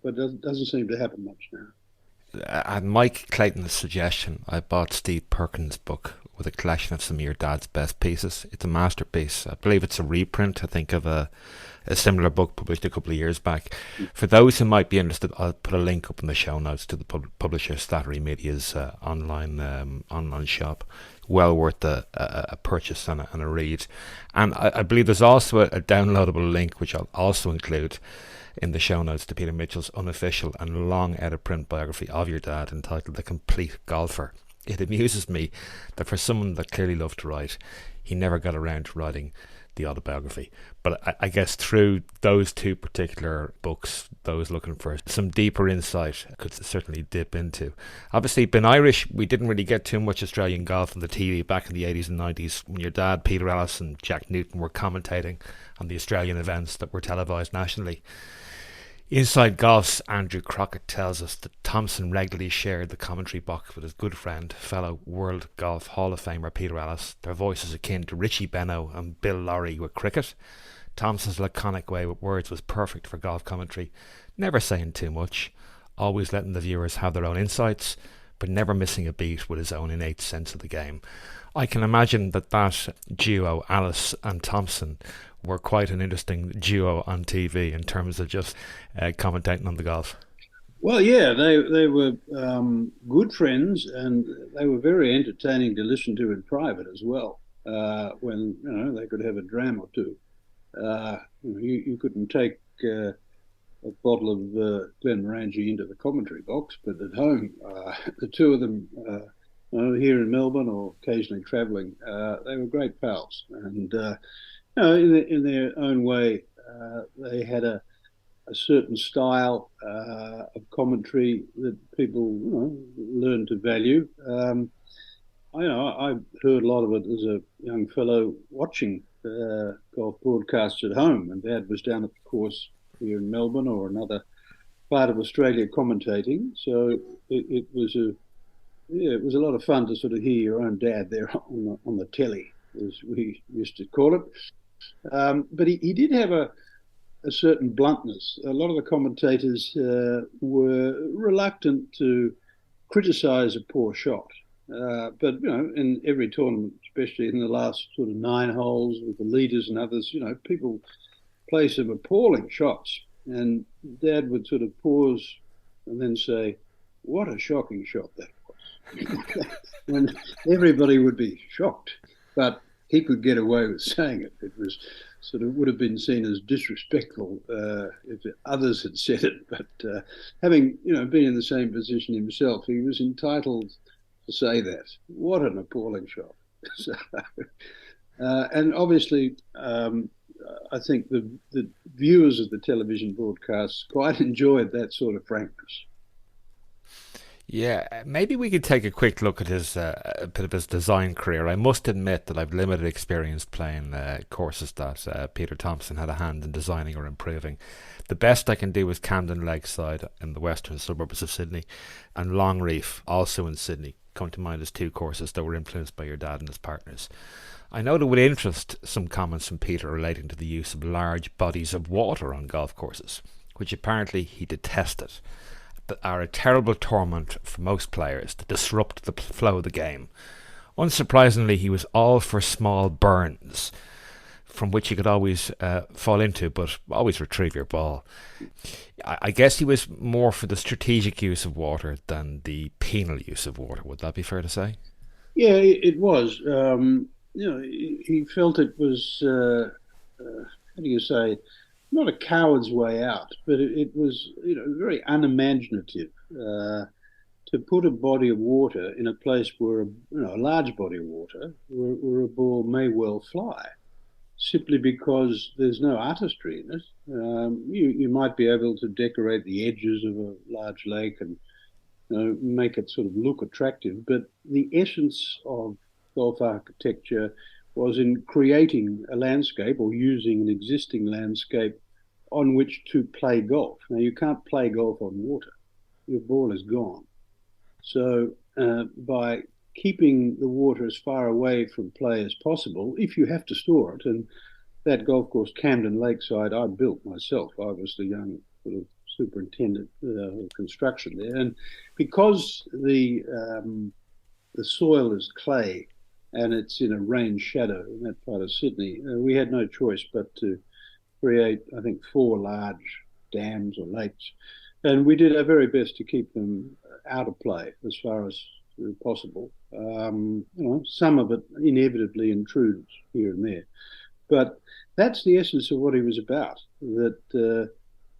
But it doesn't seem to happen much now. At Mike Clayton's suggestion, I bought Steve Perkins' book with a collection of some of your dad's best pieces. It's a masterpiece. I believe it's a reprint, I think, of a similar book published a couple of years back. For those who might be interested, I'll put a link up in the show notes to the publisher Slattery Media's online shop. Well worth a purchase and a read. And I believe there's also a downloadable link, which I'll also include in the show notes, to Peter Mitchell's unofficial and long out of print biography of your dad entitled The Complete Golfer. It amuses me that for someone that clearly loved to write, he never got around to writing the autobiography. But I guess through those two particular books, those looking for some deeper insight could certainly dip into. Obviously, being Irish, we didn't really get too much Australian golf on the TV back in the 80s and 90s when your dad, Peter Ellis and Jack Newton were commentating on the Australian events that were televised nationally. Inside Golf's Andrew Crockett tells us that Thomson regularly shared the commentary box with his good friend, fellow World Golf Hall of Famer Peter Ellis, their voices akin to Richie Benaud and Bill Lawry with cricket. Thomson's laconic way with words was perfect for golf commentary, never saying too much, always letting the viewers have their own insights, but never missing a beat with his own innate sense of the game. I can imagine that duo, Ellis and Thomson, were quite an interesting duo on TV in terms of just commentating on the golf. Well, yeah, they were good friends, and they were very entertaining to listen to in private as well. When they could have a dram or two. You couldn't take a bottle of Glenmorangie into the commentary box, but at home, the two of them, here in Melbourne or occasionally travelling, they were great pals, and in their own way, they had a certain style of commentary that people learned to value. I heard a lot of it as a young fellow watching golf broadcasts at home, and Dad was down at the course here in Melbourne or another part of Australia commentating. So it was a lot of fun to sort of hear your own dad there on the telly, as we used to call it. But he did have a certain bluntness. A lot of the commentators were reluctant to criticise a poor shot. But in every tournament, especially in the last sort of 9 holes with the leaders and others, people play some appalling shots, and Dad would sort of pause and then say, "What a shocking shot that was." When everybody would be shocked, but he could get away with saying it. It was sort of would have been seen as disrespectful if others had said it. But having been in the same position himself, he was entitled to say that. What an appalling shot! So, and obviously, I think the viewers of the television broadcasts quite enjoyed that sort of frankness. Yeah, maybe we could take a quick look at his a bit of his design career. I must admit that I've limited experience playing courses that Peter Thomson had a hand in designing or improving. The best I can do is Camden Lakeside in the western suburbs of Sydney, and Longreef, also in Sydney, come to mind as two courses that were influenced by your dad and his partners. I noted with interest some comments from Peter relating to the use of large bodies of water on golf courses, which apparently he detested, that are a terrible torment for most players to disrupt the flow of the game. Unsurprisingly, he was all for small burns, from which you could always fall into, but always retrieve your ball. I guess he was more for the strategic use of water than the penal use of water. Would that be fair to say? Yeah, it was. He felt it was, how do you say, not a coward's way out, but it was, very unimaginative to put a body of water in a place where, a large body of water, where a ball may well fly, simply because there's no artistry in it. You might be able to decorate the edges of a large lake and make it sort of look attractive. But the essence of golf architecture was in creating a landscape or using an existing landscape on which to play golf. Now, you can't play golf on water, your ball is gone. So, by keeping the water as far away from play as possible, if you have to store it, and that golf course, Camden Lakeside, I built myself. I was the young sort of superintendent of construction there, and because the soil is clay and it's in a rain shadow in that part of Sydney, we had no choice but to create, I think, 4 large dams or lakes, and we did our very best to keep them out of play as far as possible. Some of it inevitably intrudes here and there, but that's the essence of what he was about. That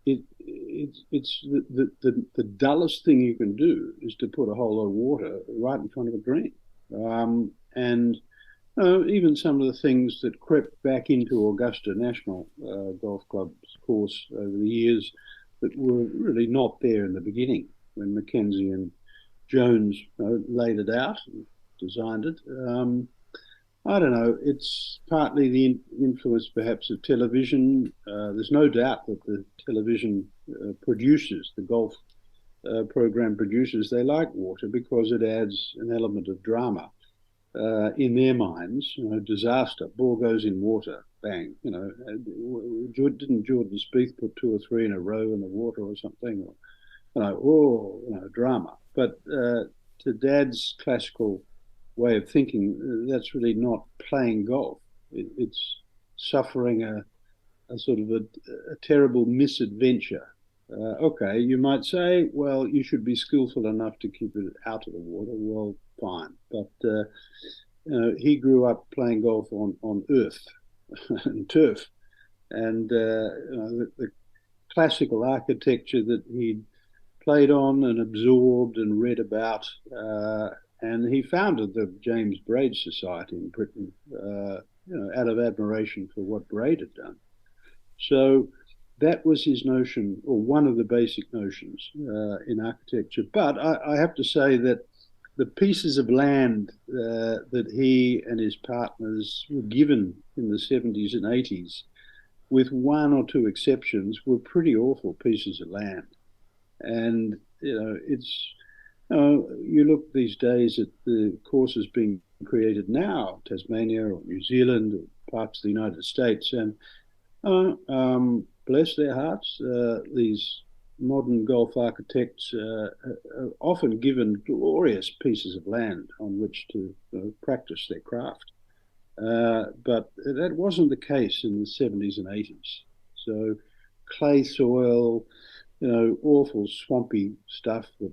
it's the dullest thing you can do is to put a whole lot of water right in front of a green, and even some of the things that crept back into Augusta National Golf Club's course over the years that were really not there in the beginning when Mackenzie and Jones laid it out and designed it. I don't know. It's partly the influence, perhaps, of television. There's no doubt that the television producers, the golf program producers, they like water because it adds an element of drama in their minds. Disaster, ball goes in water, bang. Didn't Jordan Spieth put 2 or 3 in a row in the water or something? Or drama. But to Dad's classical way of thinking, that's really not playing golf. It's suffering a sort of a terrible misadventure. Okay, you might say, well, you should be skillful enough to keep it out of the water. Well, fine. But he grew up playing golf on earth and turf. And the classical architecture that he'd played on and absorbed and read about, and he founded the James Braid Society in Britain, out of admiration for what Braid had done. So that was his notion, or one of the basic notions in architecture. But I have to say that the pieces of land that he and his partners were given in the 70s and 80s, with 1 or 2 exceptions, were pretty awful pieces of land. And, it's, you look these days at the courses being created now, Tasmania or New Zealand or parts of the United States, and bless their hearts, these modern golf architects are often given glorious pieces of land on which to practice their craft. But that wasn't the case in the 70s and 80s. So clay soil, awful swampy stuff that,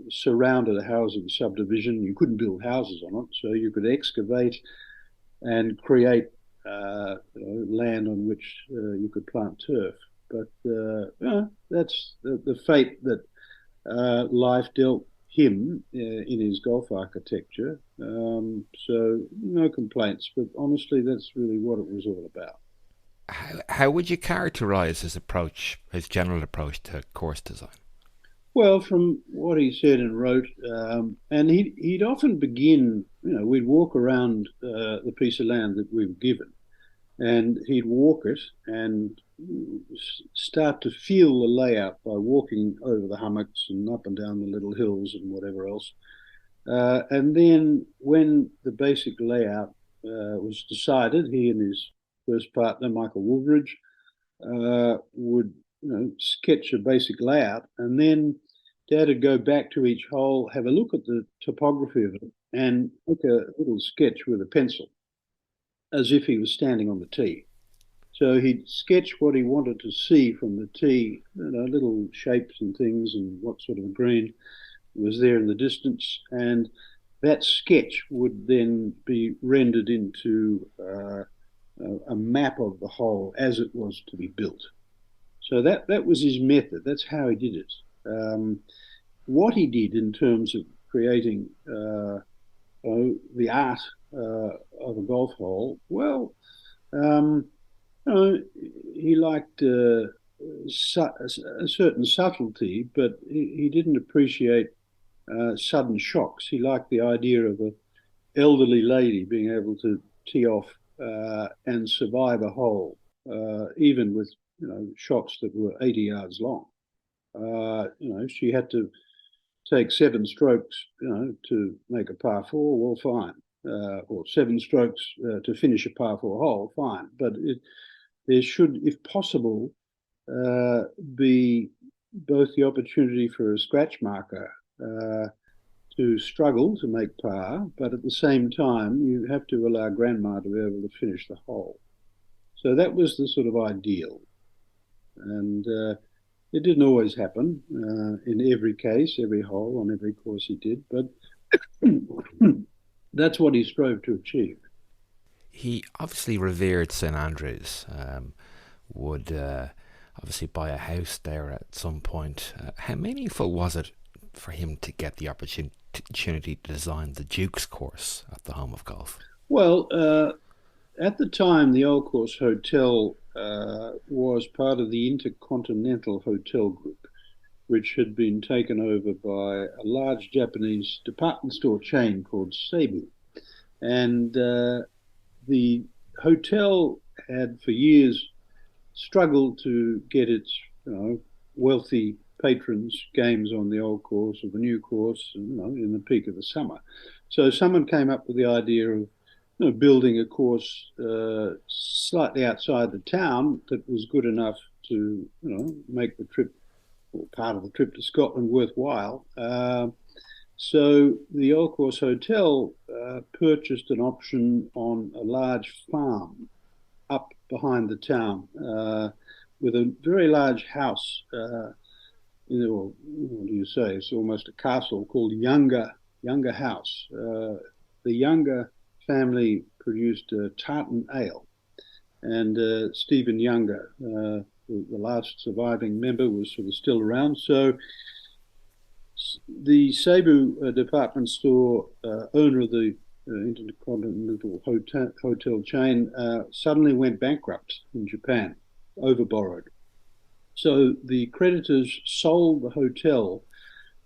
surrounded a housing subdivision. You couldn't build houses on it, so you could excavate and create land on which you could plant turf. But that's the fate that life dealt him in his golf architecture. So no complaints, but honestly, that's really what it was all about. How would you characterise his approach, his general approach to course design? Well, from what he said and wrote, and he'd often begin, we'd walk around the piece of land that we were given, and he'd walk it and start to feel the layout by walking over the hummocks and up and down the little hills and whatever else. And then when the basic layout was decided, he and his first partner, Michael Woolridge, would sketch a basic layout, and then Dad would go back to each hole, have a look at the topography of it, and make a little sketch with a pencil, as if he was standing on the tee. So he'd sketch what he wanted to see from the tee, little shapes and things, and what sort of green was there in the distance, and that sketch would then be rendered into a map of the hole as it was to be built. So that was his method. That's how he did it. What he did in terms of creating the art of a golf hole, well, he liked a certain subtlety, but he didn't appreciate sudden shocks. He liked the idea of an elderly lady being able to tee off and survive a hole, even with shots that were 80 yards long. She had to take 7 strokes, to make a par 4. Well, fine. Or 7 strokes to finish a par 4 hole, fine. But there should, if possible, be both the opportunity for a scratch marker to struggle to make par, but at the same time, you have to allow grandma to be able to finish the hole. So that was the sort of ideal. And it didn't always happen in every case, every hole, on every course he did, but that's what he strove to achieve. He obviously revered St Andrews, would obviously buy a house there at some point. How meaningful was it for him to get the opportunity to design the Duke's course at the home of golf? Well, at the time, the Old Course Hotel was part of the Intercontinental Hotel Group, which had been taken over by a large Japanese department store chain called Seibu. And the hotel had for years struggled to get its wealthy patrons games on the old course or the new course, in the peak of the summer. So someone came up with the idea of building a course slightly outside the town that was good enough to make the trip, or part of the trip to Scotland, worthwhile. So the Old Course Hotel purchased an option on a large farm up behind the town with a very large house. What do you say? It's almost a castle called Younger House. The Younger family produced tartan ale, and Stephen Younger, the last surviving member, was sort of still around. So the Seibu department store owner of the Intercontinental Hotel chain suddenly went bankrupt in Japan, overborrowed. So the creditors sold the hotel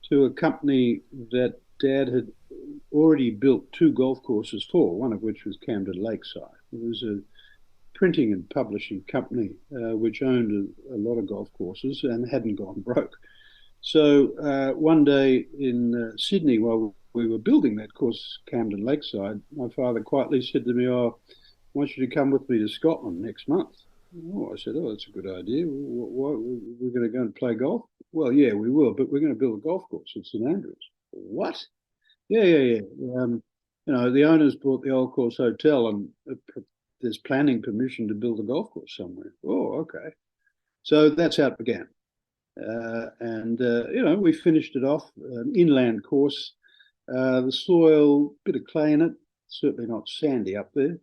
to a company that Dad had already built 2 golf courses for, one of which was Camden Lakeside. It was a printing and publishing company which owned a lot of golf courses and hadn't gone broke. So one day in Sydney, while we were building that course, Camden Lakeside, my father quietly said to me, "Oh, I want you to come with me to Scotland next month." Oh, I said, "Oh, that's a good idea. What, we're going to go and play golf?" "Well, yeah, we will, but we're going to build a golf course at St Andrews." "What?" Yeah. The owners bought the Old Course Hotel, and there's planning permission to build a golf course somewhere. Oh, okay. So that's how it began. We finished it off, an inland course. The soil, bit of clay in it, certainly not sandy up there,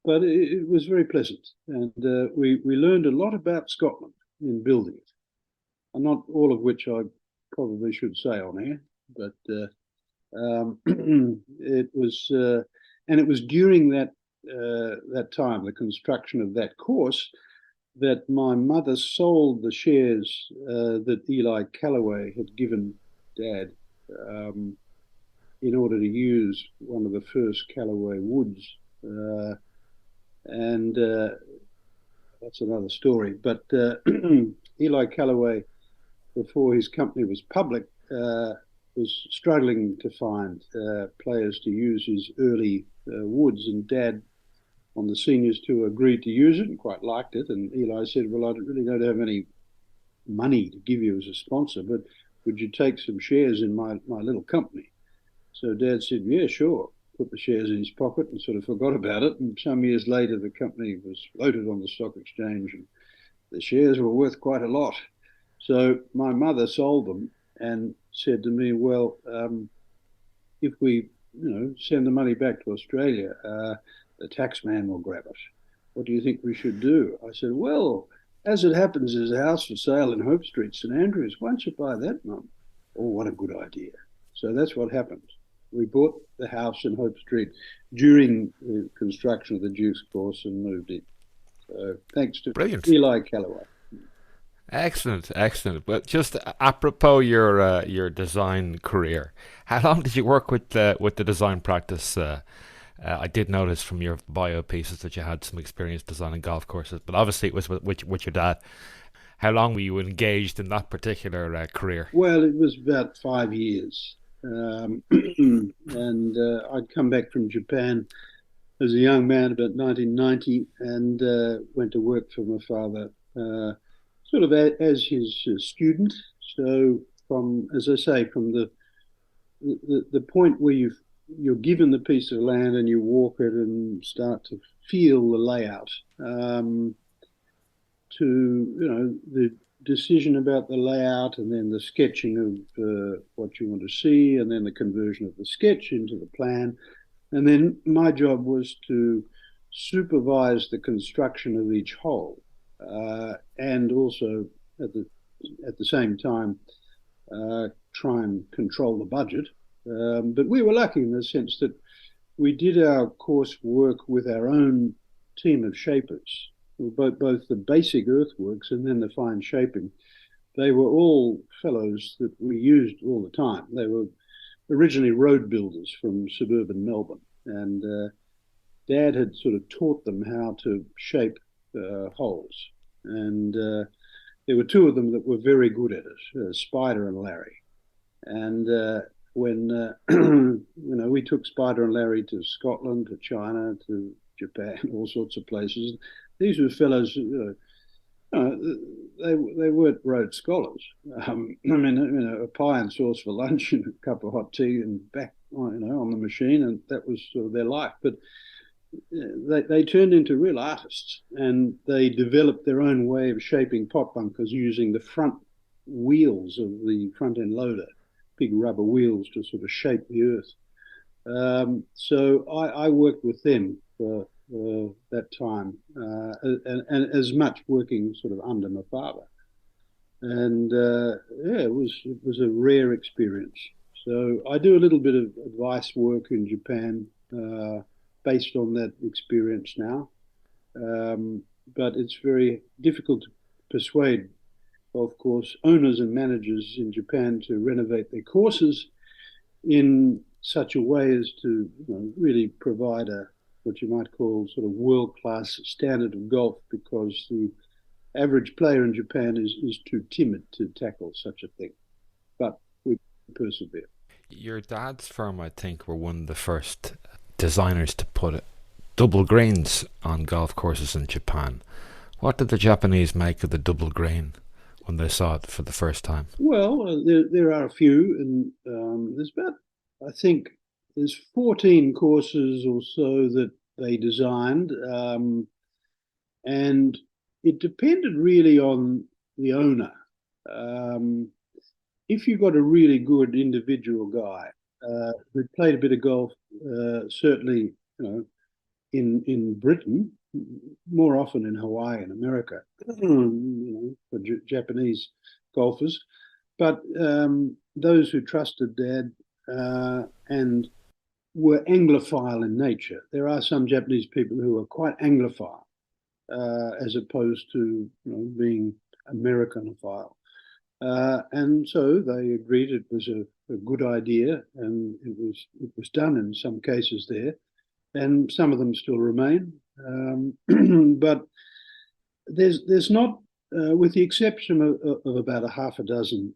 but it was very pleasant. And we learned a lot about Scotland in building it, and not all of which I probably should say on air, but it was during that time, the construction of that course, that my mother sold the shares that Eli Callaway had given Dad in order to use one of the first Callaway woods. And that's another story. But Eli Callaway, before his company was public, was struggling to find players to use his early woods, and Dad on the seniors tour agreed to use it and quite liked it. And Eli said, well, I really don't have any money to give you as a sponsor, but would you take some shares in my little company? So Dad said, yeah, sure. Put the shares in his pocket and sort of forgot about it. And some years later, the company was floated on the stock exchange and the shares were worth quite a lot. So my mother sold them and said to me, well, if we send the money back to Australia, the tax man will grab it. What do you think we should do? I said, well, as it happens, there's a house for sale in Hope Street, St Andrews. Why don't you buy that, Mum? Oh, what a good idea. So that's what happened. We bought the house in Hope Street during the construction of the Duke's course and moved in. So thanks to Brilliant. Eli Callaway. Excellent, excellent. But just apropos your design career, how long did you work with the design practice? I did notice from your bio pieces that you had some experience designing golf courses, but obviously it was with your dad. How long were you engaged in that particular career? Well, it was about 5 years. And I'd come back from Japan as a young man about 1990 and went to work for my father sort of as his student. So as I say, from the point where you're given the piece of land and you walk it and start to feel the layout, to the decision about the layout and then the sketching of what you want to see and then the conversion of the sketch into the plan. And then my job was to supervise the construction of each hole and also at the same time try and control the budget. But we were lucky in the sense that we did our course work with our own team of shapers, both the basic earthworks and then the fine shaping. They were all fellows that we used all the time. They were originally road builders from suburban Melbourne, and Dad had sort of taught them how to shape holes. And there were two of them that were very good at it, Spider and Larry. And when we took Spider and Larry to Scotland, to China, to Japan, all sorts of places. These were fellows, they weren't Rhodes scholars. A pie and sauce for lunch and a cup of hot tea and back, on the machine, and that was sort of their life. But they turned into real artists, and they developed their own way of shaping pot bunkers using the front wheels of the front end loader, big rubber wheels to sort of shape the earth. So I worked with them for that time, and as much working sort of under my father. And it was a rare experience. So I do a little bit of advice work in Japan based on that experience now. But it's very difficult to persuade, of course, owners and managers in Japan to renovate their courses in such a way as to really provide what you might call sort of world-class standard of golf, because the average player in Japan is too timid to tackle such a thing. But we persevere. Your dad's firm, I think, were one of the first designers to put double greens on golf courses in Japan. What did the Japanese make of the double green when they saw it for the first time? Well, there are a few, and there's about, I think, there's 14 courses or so that they designed, and it depended really on the owner. If you've got a really good individual guy who played a bit of golf, certainly, in Britain, more often in Hawaii and America, for Japanese golfers, but those who trusted Dad and were Anglophile in nature. There are some Japanese people who are quite Anglophile, as opposed to being Americanophile. And so they agreed it was a good idea, and it was done in some cases there, and some of them still remain. But there's not, with the exception of about a half a dozen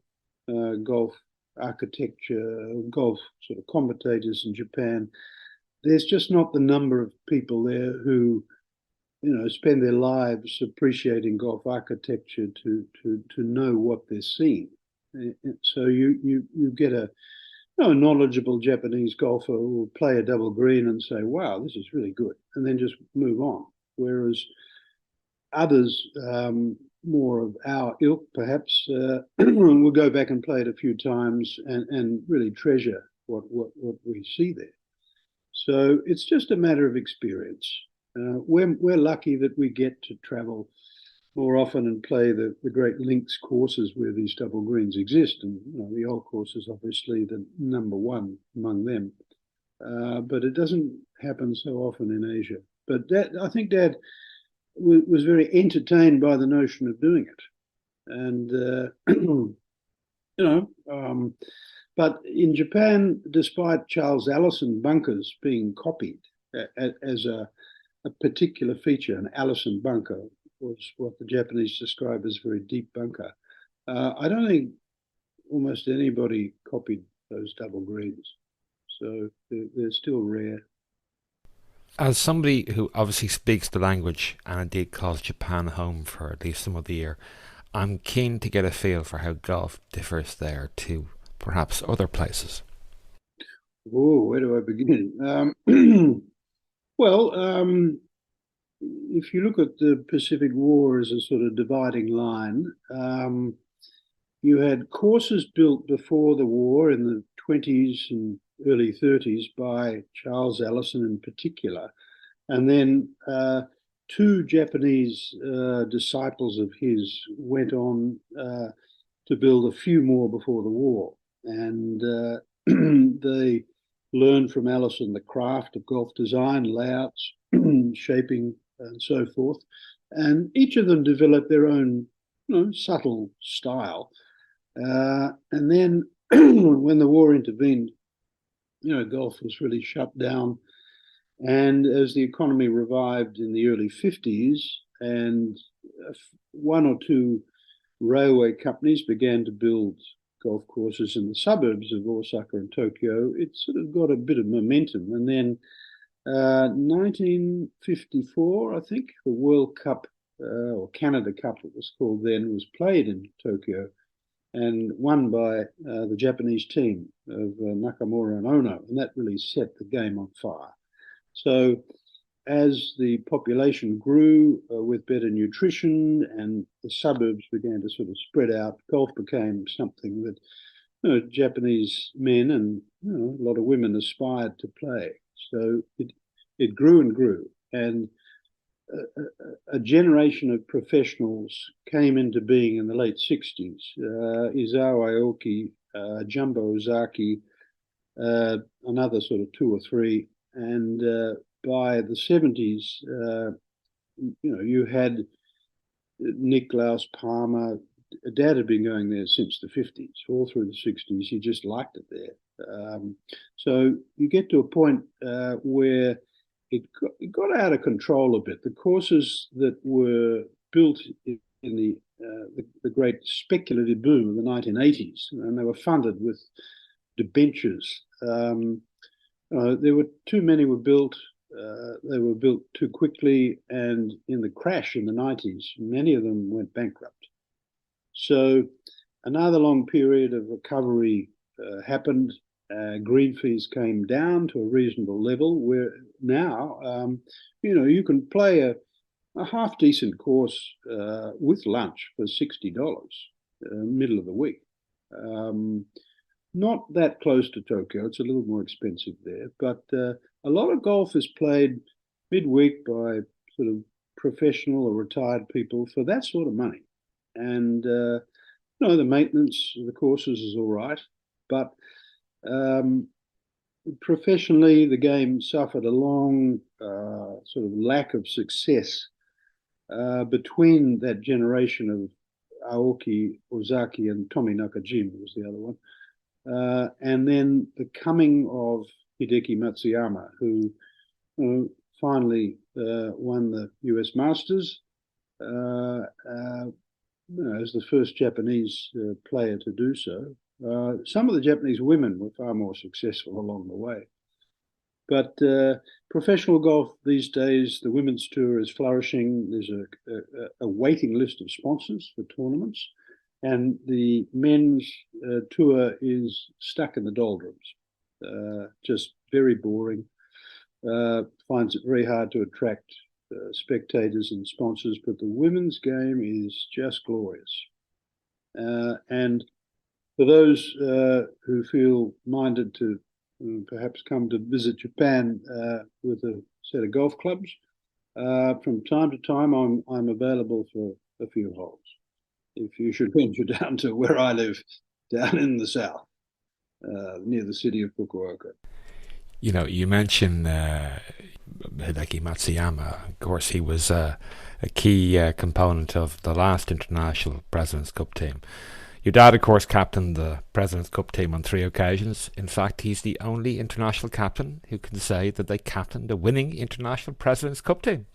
golf architecture, golf sort of commentators in Japan, there's just not the number of people there who spend their lives appreciating golf architecture to know what they're seeing. So you get a knowledgeable Japanese golfer who will play a double green and say, "Wow, this is really good," and then just move on. Whereas others, more of our ilk, perhaps, will go back and play it a few times and really treasure what we see there. So it's just a matter of experience. We're lucky that we get to travel more often and play the great links courses where these double greens exist. And the old course is obviously the number one among them. But it doesn't happen so often in Asia. But I think Dad was very entertained by the notion of doing it. And, but in Japan, despite Charles Allison bunkers being copied as a particular feature, an Allison bunker was what the Japanese describe as a very deep bunker. I don't think almost anybody copied those double greens. So they're still rare. As somebody who obviously speaks the language and indeed calls Japan home for at least some of the year, I'm keen to get a feel for how golf differs there to perhaps other places. Oh, where do I begin? Well, if you look at the Pacific War as a sort of dividing line, you had courses built before the war in the 20s and early 30s by Charles Allison in particular, and then two Japanese disciples of his went on to build a few more before the war, and they learned from Allison the craft of golf design, layouts, shaping, and so forth. And each of them developed their own subtle style. And then when the war intervened, golf was really shut down. And as the economy revived in the early 50s, and one or two railway companies began to build golf courses in the suburbs of Osaka and Tokyo, it sort of got a bit of momentum. And then 1954, I think, the World Cup, or Canada Cup it was called then, was played in Tokyo and won by the Japanese team of Nakamura and Ono, and that really set the game on fire. So as the population grew with better nutrition and the suburbs began to sort of spread out, golf became something that Japanese men and a lot of women aspired to play. So it grew and grew, and a generation of professionals came into being in the late 60s. Isao Aoki, Jumbo Ozaki, another sort of two or three, and by the 70s, you had Nicklaus, Palmer. Dad had been going there since the 50s, all through the 60s. He just liked it there. So you get to a point where it got out of control a bit. The courses that were built in the great speculative boom of the 1980s, and they were funded with debentures. There were too many were built. They were built too quickly, and in the crash in the 90s, many of them went bankrupt. So another long period of recovery happened. Green fees came down to a reasonable level, where now you can play a half decent course with lunch for $60. middle of the week. Not that close to Tokyo. It's a little more expensive there, but a lot of golf is played midweek by sort of professional or retired people for that sort of money. And the maintenance of the courses is all right, but um, professionally, the game suffered a long sort of lack of success between that generation of Aoki Ozaki and Tomi Nakajima was the other one. And then the coming of Hideki Matsuyama, who finally won the US Masters as the first Japanese player to do so. Some of the Japanese women were far more successful along the way. But professional golf these days, the women's tour is flourishing. There's a waiting list of sponsors for tournaments, and the men's tour is stuck in the doldrums, just very boring. Finds it very hard to attract spectators and sponsors, but the women's game is just glorious. And for those who feel minded to perhaps come to visit Japan with a set of golf clubs, from time to time I'm available for a few holes. If you should venture down to where I live, down in the south, near the city of Fukuoka. You mentioned Hideki Matsuyama. Of course, he was a key component of the last International President's Cup team. Your dad, of course, captained the President's Cup team on 3 occasions. In fact, he's the only international captain who can say that they captained a winning International President's Cup team.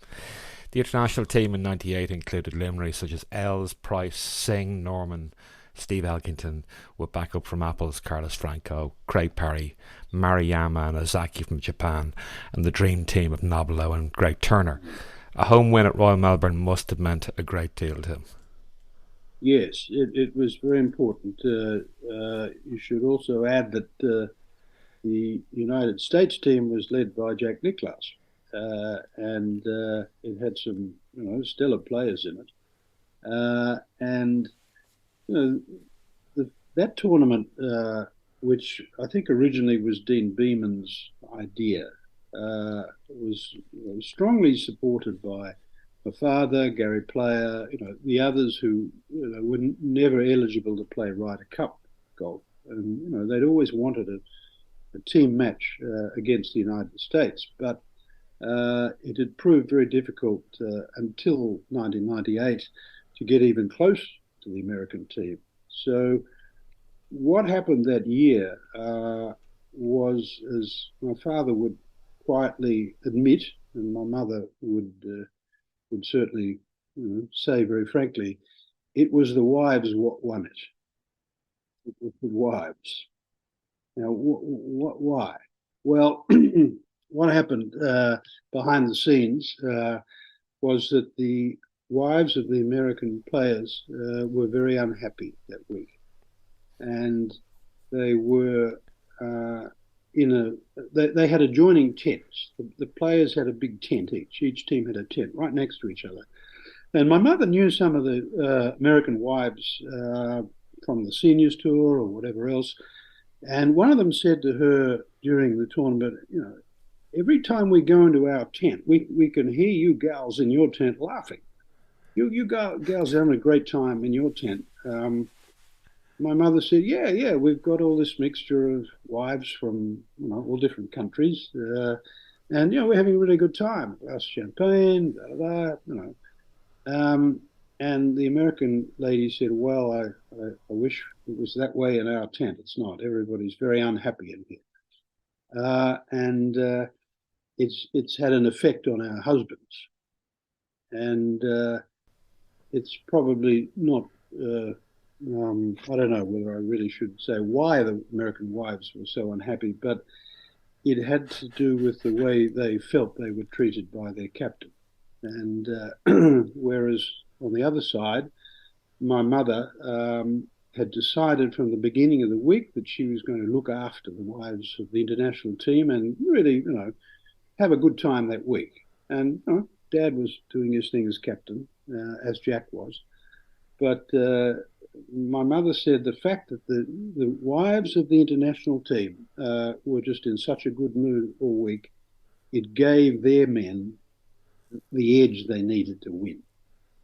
The international team in '98 included luminaries such as Els, Price, Singh, Norman, Steve Elkington, with backup from Apple's Carlos Franco, Craig Parry, Maruyama and Ozaki from Japan, and the dream team of Nobilo and Greg Turner. A home win at Royal Melbourne must have meant a great deal to him. Yes, it was very important. You should also add that the United States team was led by Jack Nicklaus, and it had some stellar players in it. And that tournament, which I think originally was Dean Beeman's idea, was strongly supported by my father, Gary Player, the others who were never eligible to play Ryder Cup golf, and they'd always wanted a team match against the United States, but it had proved very difficult until 1998 to get even close to the American team. So what happened that year was, as my father would quietly admit, and my mother would certainly say very frankly, it was the wives what won it. It was the wives. Now, why? Well, what happened behind the scenes was that the wives of the American players were very unhappy that week, and they were they had adjoining tents. The players had a big tent each. Each team had a tent right next to each other. And my mother knew some of the American wives from the seniors tour or whatever else. And one of them said to her during the tournament, every time we go into our tent, we can hear you gals in your tent laughing. You gals are having a great time in your tent. My mother said, yeah, we've got all this mixture of wives from all different countries, and we're having a really good time. Glass champagne, and the American lady said, well, I wish it was that way in our tent. It's not. Everybody's very unhappy in here, and it's had an effect on our husbands, and it's probably not. I don't know whether I really should say why the American wives were so unhappy, but it had to do with the way they felt they were treated by their captain. And whereas on the other side, my mother had decided from the beginning of the week that she was going to look after the wives of the international team and really, have a good time that week. And Dad was doing his thing as captain, as Jack was. But my mother said the fact that the wives of the international team were just in such a good mood all week, it gave their men the edge they needed to win.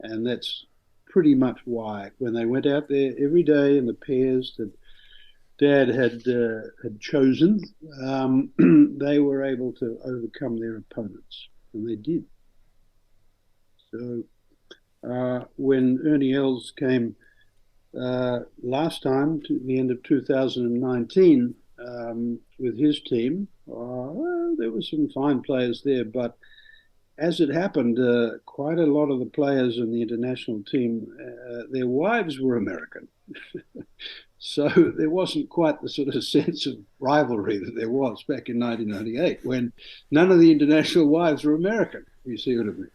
And that's pretty much why, when they went out there every day in the pairs that Dad had chosen, they were able to overcome their opponents, and they did. So when Ernie Els came last time, to the end of 2019, with his team, well, there were some fine players there, but as it happened, quite a lot of the players in the international team, their wives were American. So there wasn't quite the sort of sense of rivalry that there was back in 1998 when none of the international wives were American. You see what I mean?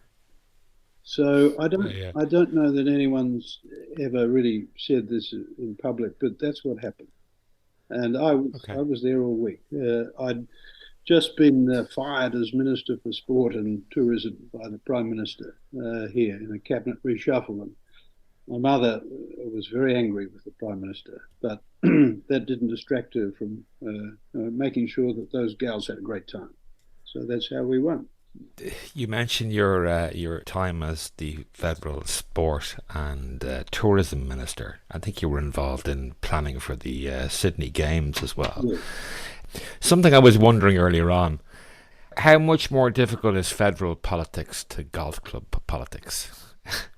So Yeah. I don't know that anyone's ever really said this in public, but that's what happened. And Okay. I was there all week. I'd just been fired as Minister for Sport and Tourism by the Prime Minister here in a cabinet reshuffle. And my mother was very angry with the Prime Minister, but that didn't distract her from making sure that those gals had a great time. So that's how we won. You mentioned your time as the federal sport and tourism minister. I think you were involved in planning for the Sydney Games as well. Yeah. Something I was wondering earlier on: how much more difficult is federal politics to golf club politics?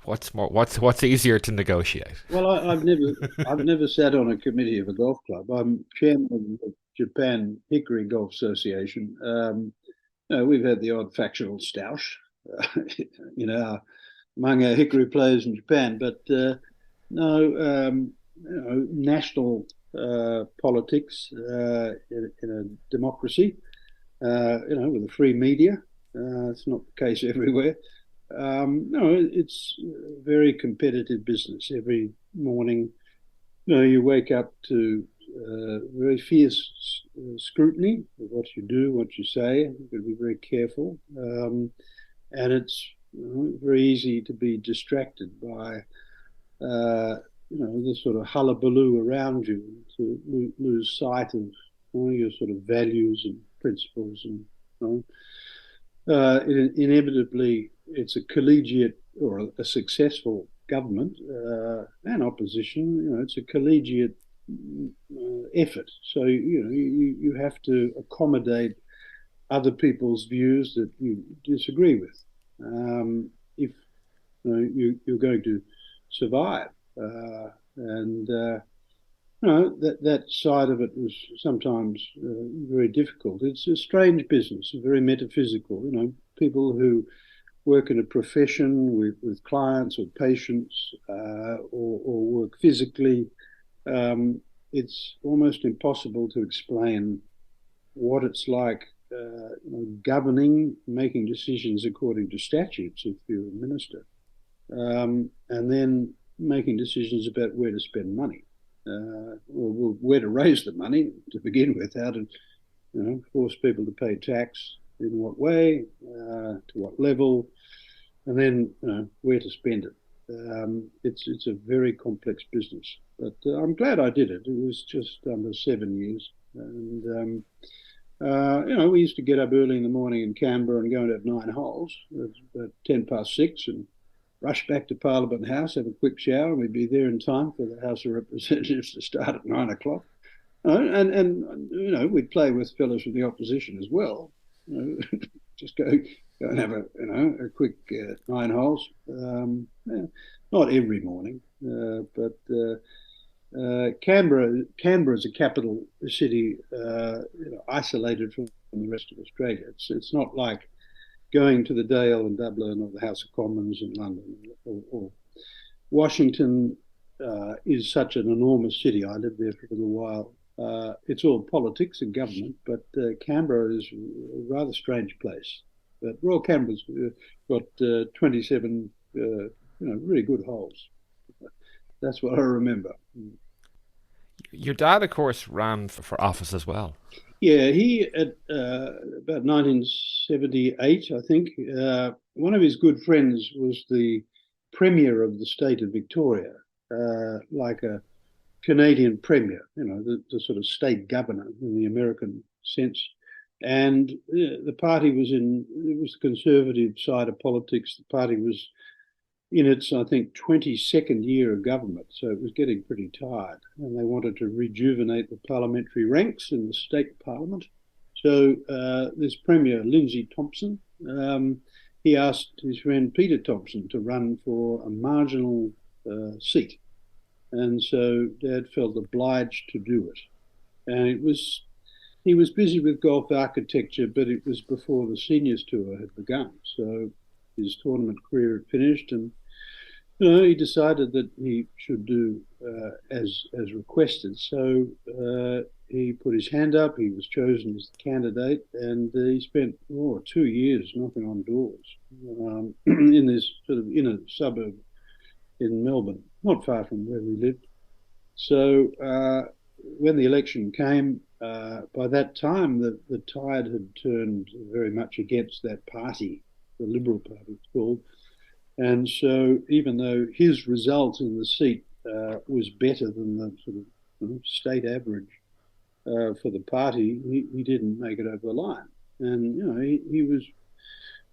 What's easier to negotiate? Well, I've never sat on a committee of a golf club. I'm chairman of the Japan Hickory Golf Association. We've had the odd factional stoush, you know, among our hickory players in Japan, but no, national politics in a democracy, with a free media. It's not the case everywhere. No, it's a very competitive business. Every morning, you wake up to very fierce scrutiny of what you do, what you say. You've got to be very careful. And it's very easy to be distracted by, the sort of hullabaloo around you, to lose sight of your sort of values and principles. And inevitably, it's a collegiate or a successful government and opposition. It's a collegiate effort. So you have to accommodate other people's views that you disagree with. If you're going to survive, and that side of it was sometimes very difficult. It's a strange business, very metaphysical. People who work in a profession with clients or patients, or work physically, it's almost impossible to explain what it's like governing, making decisions according to statutes if you're a minister, and then making decisions about where to spend money, or where to raise the money to begin with, how to force people to pay tax, in what way, to what level, and then where to spend it. It's a very complex business, but I'm glad I did it. It was just under 7 years, and we used to get up early in the morning in Canberra and go and have 9 holes. It was about 10 past 6, and rush back to Parliament House, have a quick shower, and we'd be there in time for the House of Representatives to start at 9 o'clock. And we'd play with fellows from the opposition as well. Just go and have a quick 9 holes. Not every morning, but Canberra is a capital city, isolated from the rest of Australia. It's not like going to the Dale in Dublin or the House of Commons in London, or Washington is such an enormous city. I lived there for a little while. It's all politics and government, but Canberra is a rather strange place. But Royal Canberra's got 27 really good holes. That's what I remember. Your dad, of course, ran for office as well. Yeah, he at about 1978, I think. One of his good friends was the Premier of the state of Victoria, like a Canadian premier, the sort of state governor in the American sense. And the party it was the conservative side of politics. The party was in its, I think, 22nd year of government, so it was getting pretty tired. And they wanted to rejuvenate the parliamentary ranks in the state parliament. So this Premier, Lindsay Thomson, he asked his friend Peter Thomson to run for a marginal seat. And so Dad felt obliged to do it. And he was busy with golf architecture, but it was before the seniors tour had begun. So his tournament career had finished, and he decided that he should do as requested. So he put his hand up. He was chosen as the candidate, and he spent 2 years knocking on doors in this sort of inner suburb in Melbourne, not far from where we lived. So when the election came, by that time the tide had turned very much against that party, the Liberal Party it's called. And so even though his result in the seat was better than the sort of state average for the party, he didn't make it over the line. And, he was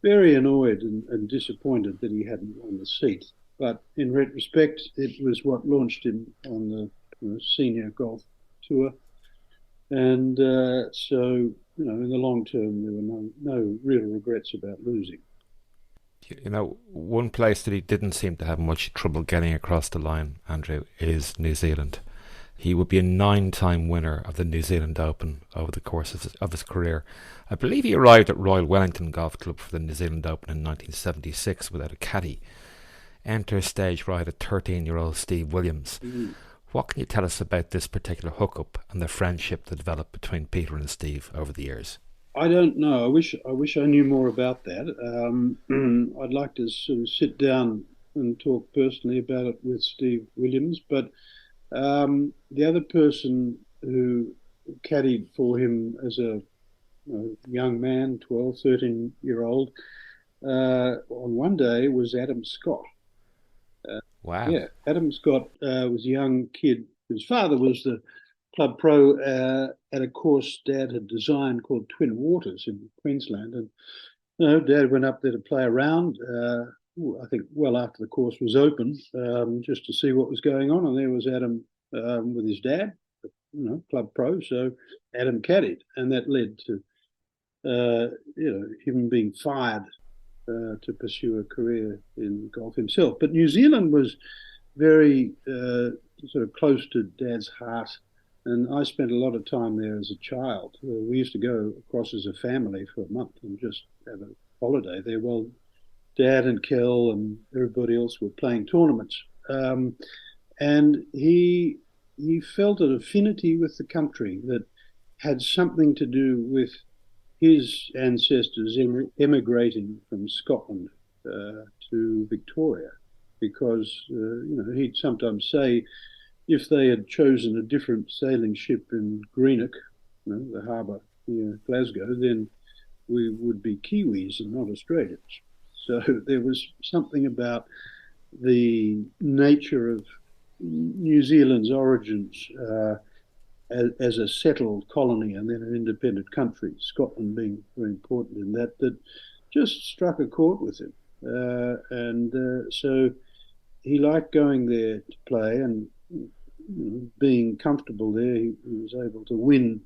very annoyed and disappointed that he hadn't won the seat. But in retrospect, it was what launched him on the senior golf tour. And so, in the long term, there were no real regrets about losing. One place that he didn't seem to have much trouble getting across the line, Andrew, is New Zealand. He would be a 9-time winner of the New Zealand Open over the course of his career. I believe he arrived at Royal Wellington Golf Club for the New Zealand Open in 1976 without a caddy. Enter stage right at 13-year-old Steve Williams. Mm. What can you tell us about this particular hookup and the friendship that developed between Peter and Steve over the years? I don't know. I wish I knew more about that. I'd like to sort of sit down and talk personally about it with Steve Williams. But the other person who caddied for him as a young man, 12, 13-year-old, on one day was Adam Scott. Wow. Yeah, Adam Scott was a young kid whose father was the club pro at a course Dad had designed called Twin Waters in Queensland. And Dad went up there to play around, I think well after the course was open, just to see what was going on. And there was Adam with his dad, club pro. So Adam caddied, and that led to him being fired to pursue a career in golf himself. But New Zealand was very sort of close to Dad's heart, and I spent a lot of time there as a child. We used to go across as a family for a month and just have a holiday there while Dad and Kel and everybody else were playing tournaments. And he felt an affinity with the country that had something to do with his ancestors emigrating from Scotland to Victoria, because he'd sometimes say if they had chosen a different sailing ship in Greenock, the harbour near Glasgow, then we would be Kiwis and not Australians. So there was something about the nature of New Zealand's origins as a settled colony and then an independent country, Scotland being very important in that just struck a chord with him. So he liked going there to play, and being comfortable there, he was able to win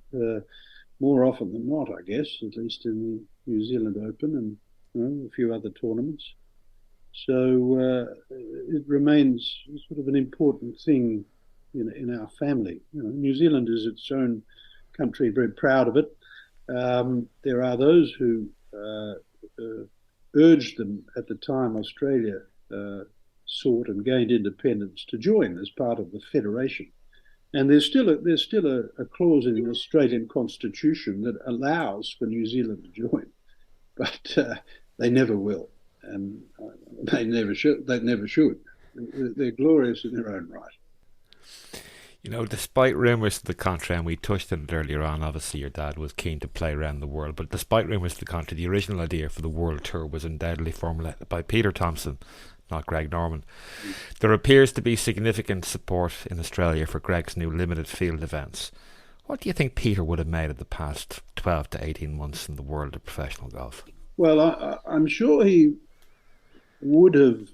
more often than not, I guess, at least in the New Zealand Open and a few other tournaments. So it remains sort of an important thing in our family. New Zealand is its own country, very proud of it. There are those who urged them at the time Australia sought and gained independence to join as part of the federation. And there's still a clause in the Australian Constitution that allows for New Zealand to join, but they never will, and they never should. They're glorious in their own right. Despite rumours to the contrary, and we touched on it earlier on, obviously your dad was keen to play around the world, but despite rumours to the contrary, the original idea for the world tour was undoubtedly formulated by Peter Thomson, not Greg Norman. There appears to be significant support in Australia for Greg's new limited field events. What do you think Peter would have made of the past 12 to 18 months in the world of professional golf? Well, I'm sure would have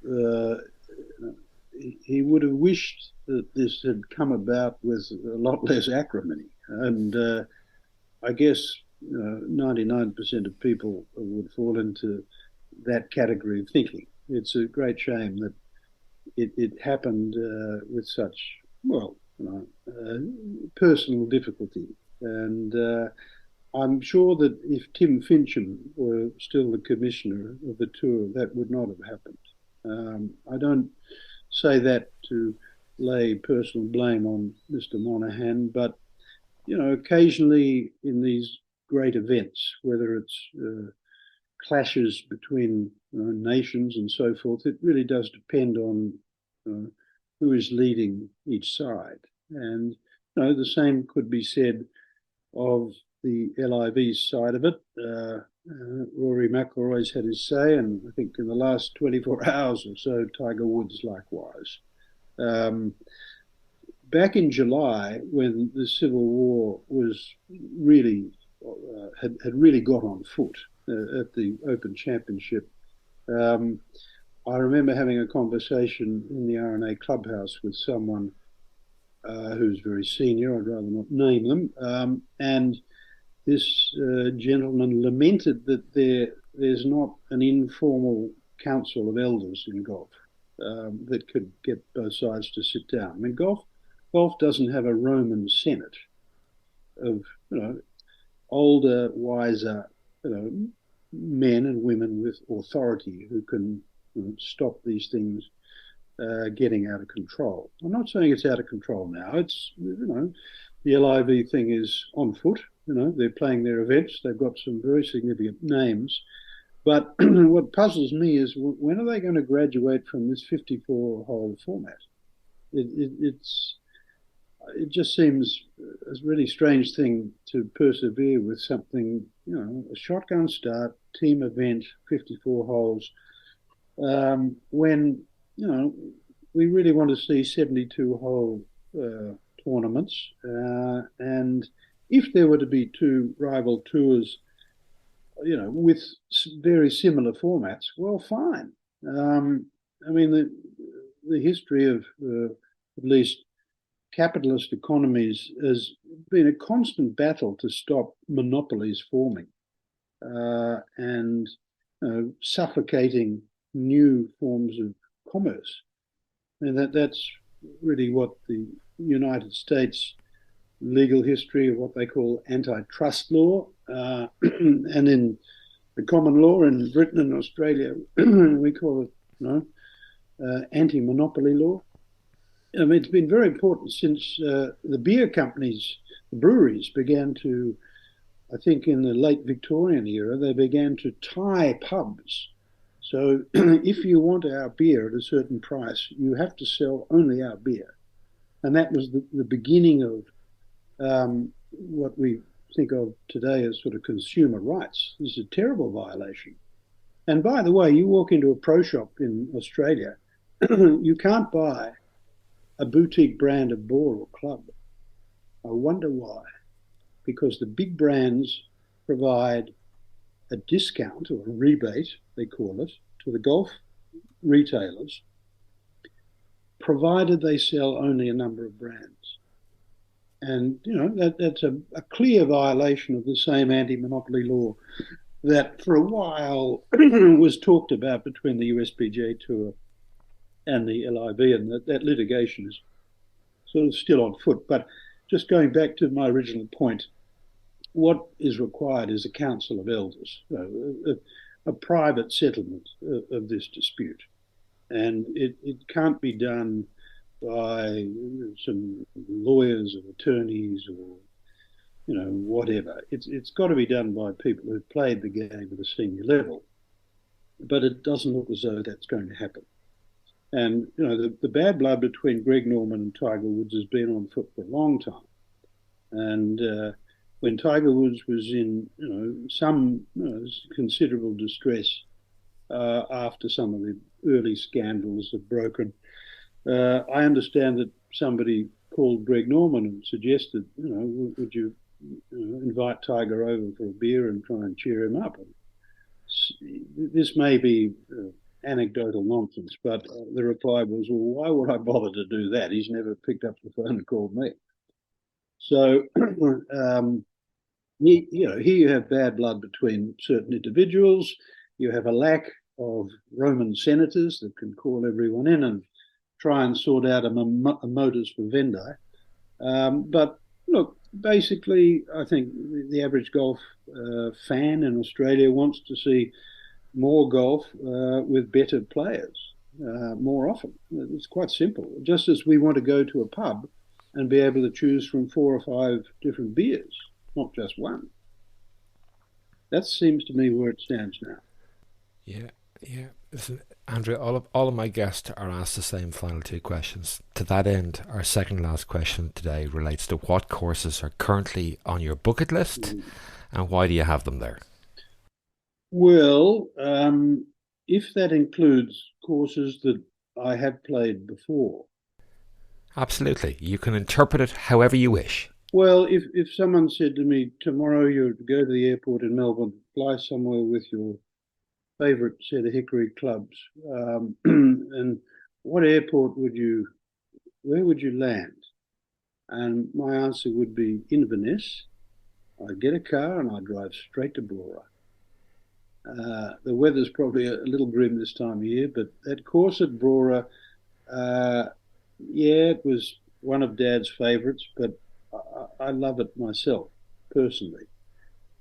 he would have wished that this had come about with a lot less acrimony, and I guess 99% of people would fall into that category of thinking. It's a great shame that it happened with such, well, personal difficulty. And I'm sure that if Tim Fincham were still the commissioner of the tour, that would not have happened. I don't say that to lay personal blame on Mr. Monaghan, but occasionally in these great events, whether it's clashes between nations and so forth, it really does depend on who is leading each side. And the same could be said of the LIV side of it. Rory McIlroy's had his say, and I think in the last 24 hours or so, Tiger Woods likewise. Back in July, when the Civil War was really had really got on foot at the Open Championship, I remember having a conversation in the R&A clubhouse with someone who's very senior. I'd rather not name them, and this gentleman lamented that there's not an informal council of elders in golf that could get both sides to sit down. I mean, golf doesn't have a Roman Senate of older, wiser men and women with authority who can stop these things getting out of control. I'm not saying it's out of control now. It's the LIV thing is on foot. They're playing their events. They've got some very significant names. But what puzzles me is when are they going to graduate from this 54-hole format? It just seems a really strange thing to persevere with something, a shotgun start, team event, 54 holes, when, we really want to see 72-hole tournaments. And if there were to be two rival tours, with very similar formats, well, fine. I mean, the history of at least capitalist economies has been a constant battle to stop monopolies forming and suffocating new forms of commerce. And that's really what the United States legal history of what they call antitrust law, and in the common law in Britain and Australia, we call it anti-monopoly law. I mean, it's been very important since the beer companies, the breweries began to, I think in the late Victorian era, they began to tie pubs. So if you want our beer at a certain price, you have to sell only our beer. And that was the beginning of what we think of today as sort of consumer rights. This is a terrible violation. And by the way, you walk into a pro shop in Australia, you can't buy a boutique brand of ball or club. I wonder why. Because the big brands provide a discount or a rebate, they call it, to the golf retailers, provided they sell only a number of brands. And, that's a clear violation of the same anti-monopoly law that for a while was talked about between the USPGA Tour and the LIV, and that litigation is sort of still on foot. But just going back to my original point, what is required is a council of elders, a private settlement of this dispute. And it can't be done by some lawyers or attorneys or whatever. It's got to be done by people who've played the game at a senior level. But it doesn't look as though that's going to happen. And the bad blood between Greg Norman and Tiger Woods has been on foot for a long time. And when Tiger Woods was in some considerable distress after some of the early scandals have broken. I understand that somebody called Greg Norman and suggested, would you, invite Tiger over for a beer and try and cheer him up? This may be anecdotal nonsense, but the reply was, well, why would I bother to do that? He's never picked up the phone and called me. So, here you have bad blood between certain individuals. You have a lack of Roman senators that can call everyone in and try and sort out a modus vivendi. But look, basically, I think the average golf fan in Australia wants to see more golf with better players more often. It's quite simple. Just as we want to go to a pub and be able to choose from 4 or 5 different beers, not just one. That seems to me where it stands now. Yeah. Listen, Andrew, all of my guests are asked the same final 2 questions. To that end, our second last question today relates to what courses are currently on your bucket list and why do you have them there? Well, if that includes courses that I have played before. Absolutely. You can interpret it however you wish. Well, if someone said to me, tomorrow you go to the airport in Melbourne, fly somewhere with your favourite set of hickory clubs, and where would you land? And my answer would be Inverness. I'd get a car and I'd drive straight to Brora. The weather's probably a little grim this time of year, but that course at Brora, it was one of Dad's favourites, but I love it myself, personally.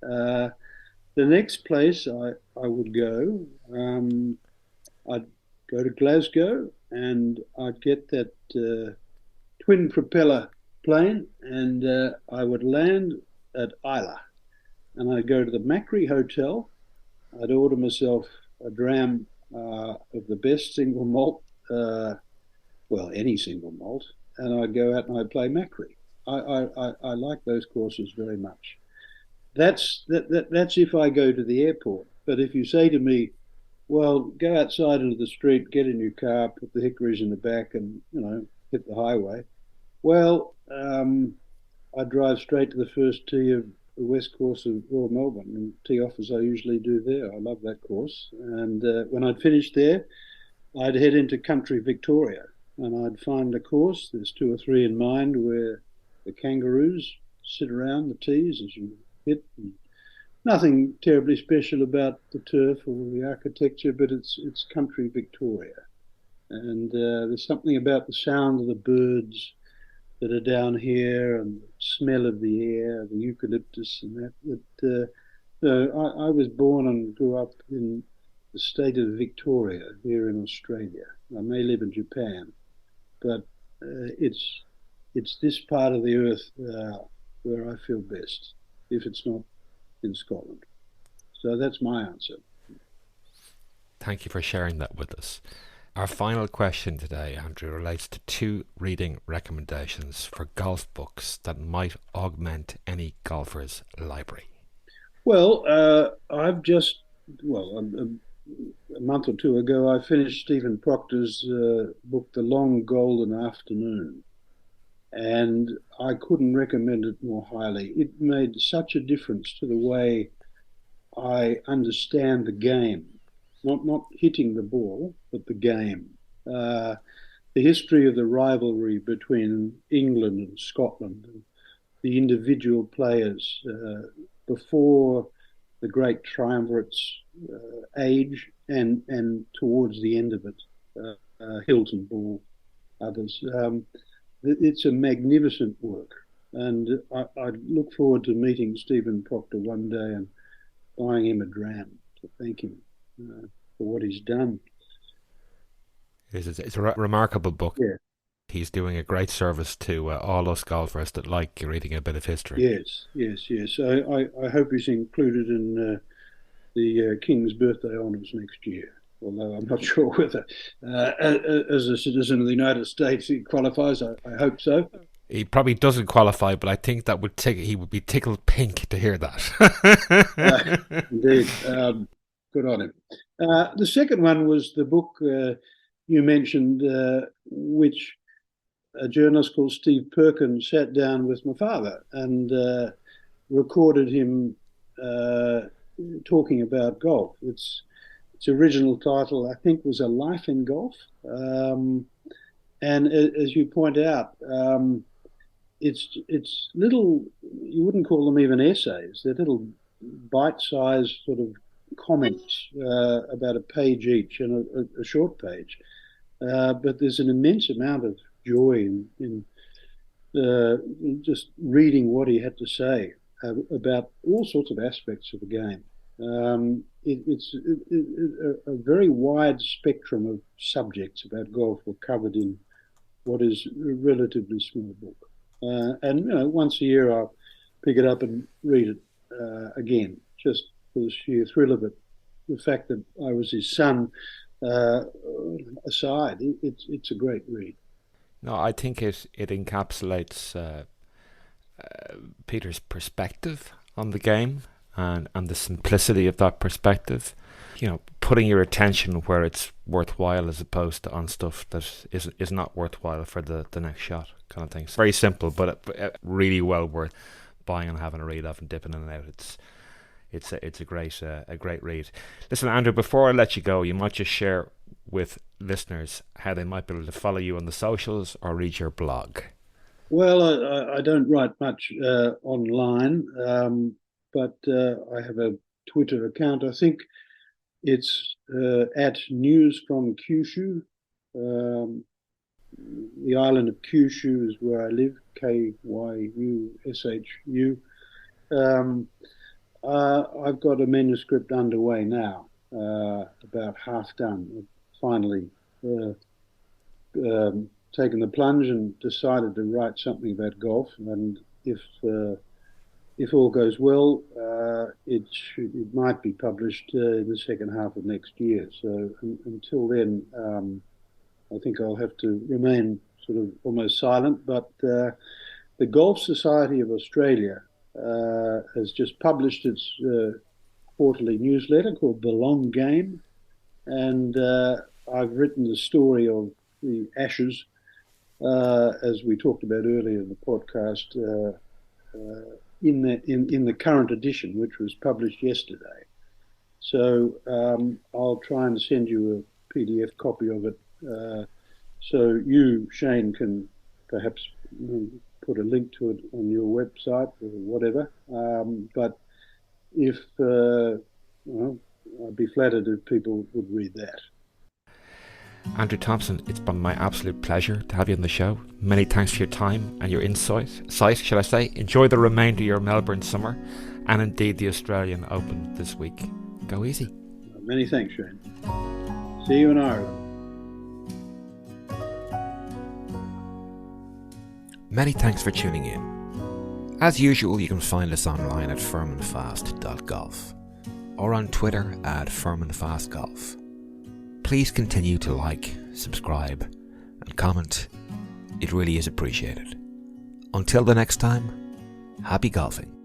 The next place I would go, I'd go to Glasgow and I'd get that twin propeller plane and I would land at Isla and I'd go to the Macquarie Hotel. I'd order myself a dram of the best single malt, any single malt, and I'd go out and I'd play Macquarie. I like those courses very much. That's if I go to the airport. But if you say to me, well, go outside into the street, get in your car, put the hickories in the back, and hit the highway. Well, I drive straight to the first tee of the west course of Royal Melbourne and tee off as I usually do there. I love that course. And when I'd finished there, I'd head into country Victoria and I'd find a course. There's 2 or 3 in mind where the kangaroos sit around the tees as you hit. Nothing terribly special about the turf or the architecture, but it's country Victoria. And there's something about the sound of the birds that are down here and the smell of the air, the eucalyptus and that. I was born and grew up in the state of Victoria here in Australia. I may live in Japan, but it's this part of the earth where I feel best, if it's not in Scotland. So that's my answer. Thank you for sharing that with us. Our final question today, Andrew, relates to 2 reading recommendations for golf books that might augment any golfer's library. Well, a month or 2 ago, I finished Stephen Proctor's book, The Long Golden Afternoon. And I couldn't recommend it more highly. It made such a difference to the way I understand the game, not hitting the ball, but the game. The history of the rivalry between England and Scotland, and the individual players before the great triumvirate's age and towards the end of it, Hilton, Ball, others. It's a magnificent work, and I look forward to meeting Stephen Proctor one day and buying him a dram to thank him for what he's done. It's a remarkable book. Yeah. He's doing a great service to all us golfers that like reading a bit of history. Yes. I hope he's included in the King's birthday honours next year. Although I'm not sure whether, as a citizen of the United States, he qualifies. I hope so. He probably doesn't qualify, but I think that he would be tickled pink to hear that. Indeed. Good on him. The second one was the book you mentioned, which a journalist called Steve Perkins sat down with my father and recorded him talking about golf. Its original title, I think, was A Life in Golf. And as you point out, it's little, you wouldn't call them even essays. They're little bite-sized sort of comments about a page each and a short page. But there's an immense amount of joy in just reading what he had to say about all sorts of aspects of the game. It's a very wide spectrum of subjects about golf were covered in what is a relatively small book. And once a year I'll pick it up and read it again, just for the sheer thrill of it. The fact that I was his son aside, it's a great read. No, I think it encapsulates Peter's perspective on the game and the simplicity of that perspective. Putting your attention where it's worthwhile as opposed to on stuff that is not worthwhile for the next shot kind of thing. It's very simple, but really well worth buying and having a read of and dipping in and out. It's a great read. Listen, Andrew, before I let you go, you might just share with listeners how they might be able to follow you on the socials or read your blog. Well, I don't write much online, but I have a Twitter account. I think it's at News from Kyushu. The island of Kyushu is where I live, Kyushu. I've got a manuscript underway now, about half done. I've finally taken the plunge and decided to write something about golf. And if all goes well, it might be published in the second half of next year. So until then, I think I'll have to remain sort of almost silent. But the Golf Society of Australia has just published its quarterly newsletter called The Long Game, and I've written the story of the Ashes, as we talked about earlier in the podcast, in the current edition, which was published yesterday. So I'll try and send you a PDF copy of it, so you, Shane, can perhaps put a link to it on your website or whatever. But if I'd be flattered if people would read that. Andrew Thomson, it's been my absolute pleasure to have you on the show. Many thanks for your time and your insight, shall I say. Enjoy the remainder of your Melbourne summer and indeed the Australian Open this week. Go easy. Many thanks, Shane. See you in Ireland. Many thanks for tuning in. As usual, you can find us online at firmandfast.golf or on Twitter at firmandfastgolf. Please continue to like, subscribe and comment. It really is appreciated. Until the next time, happy golfing.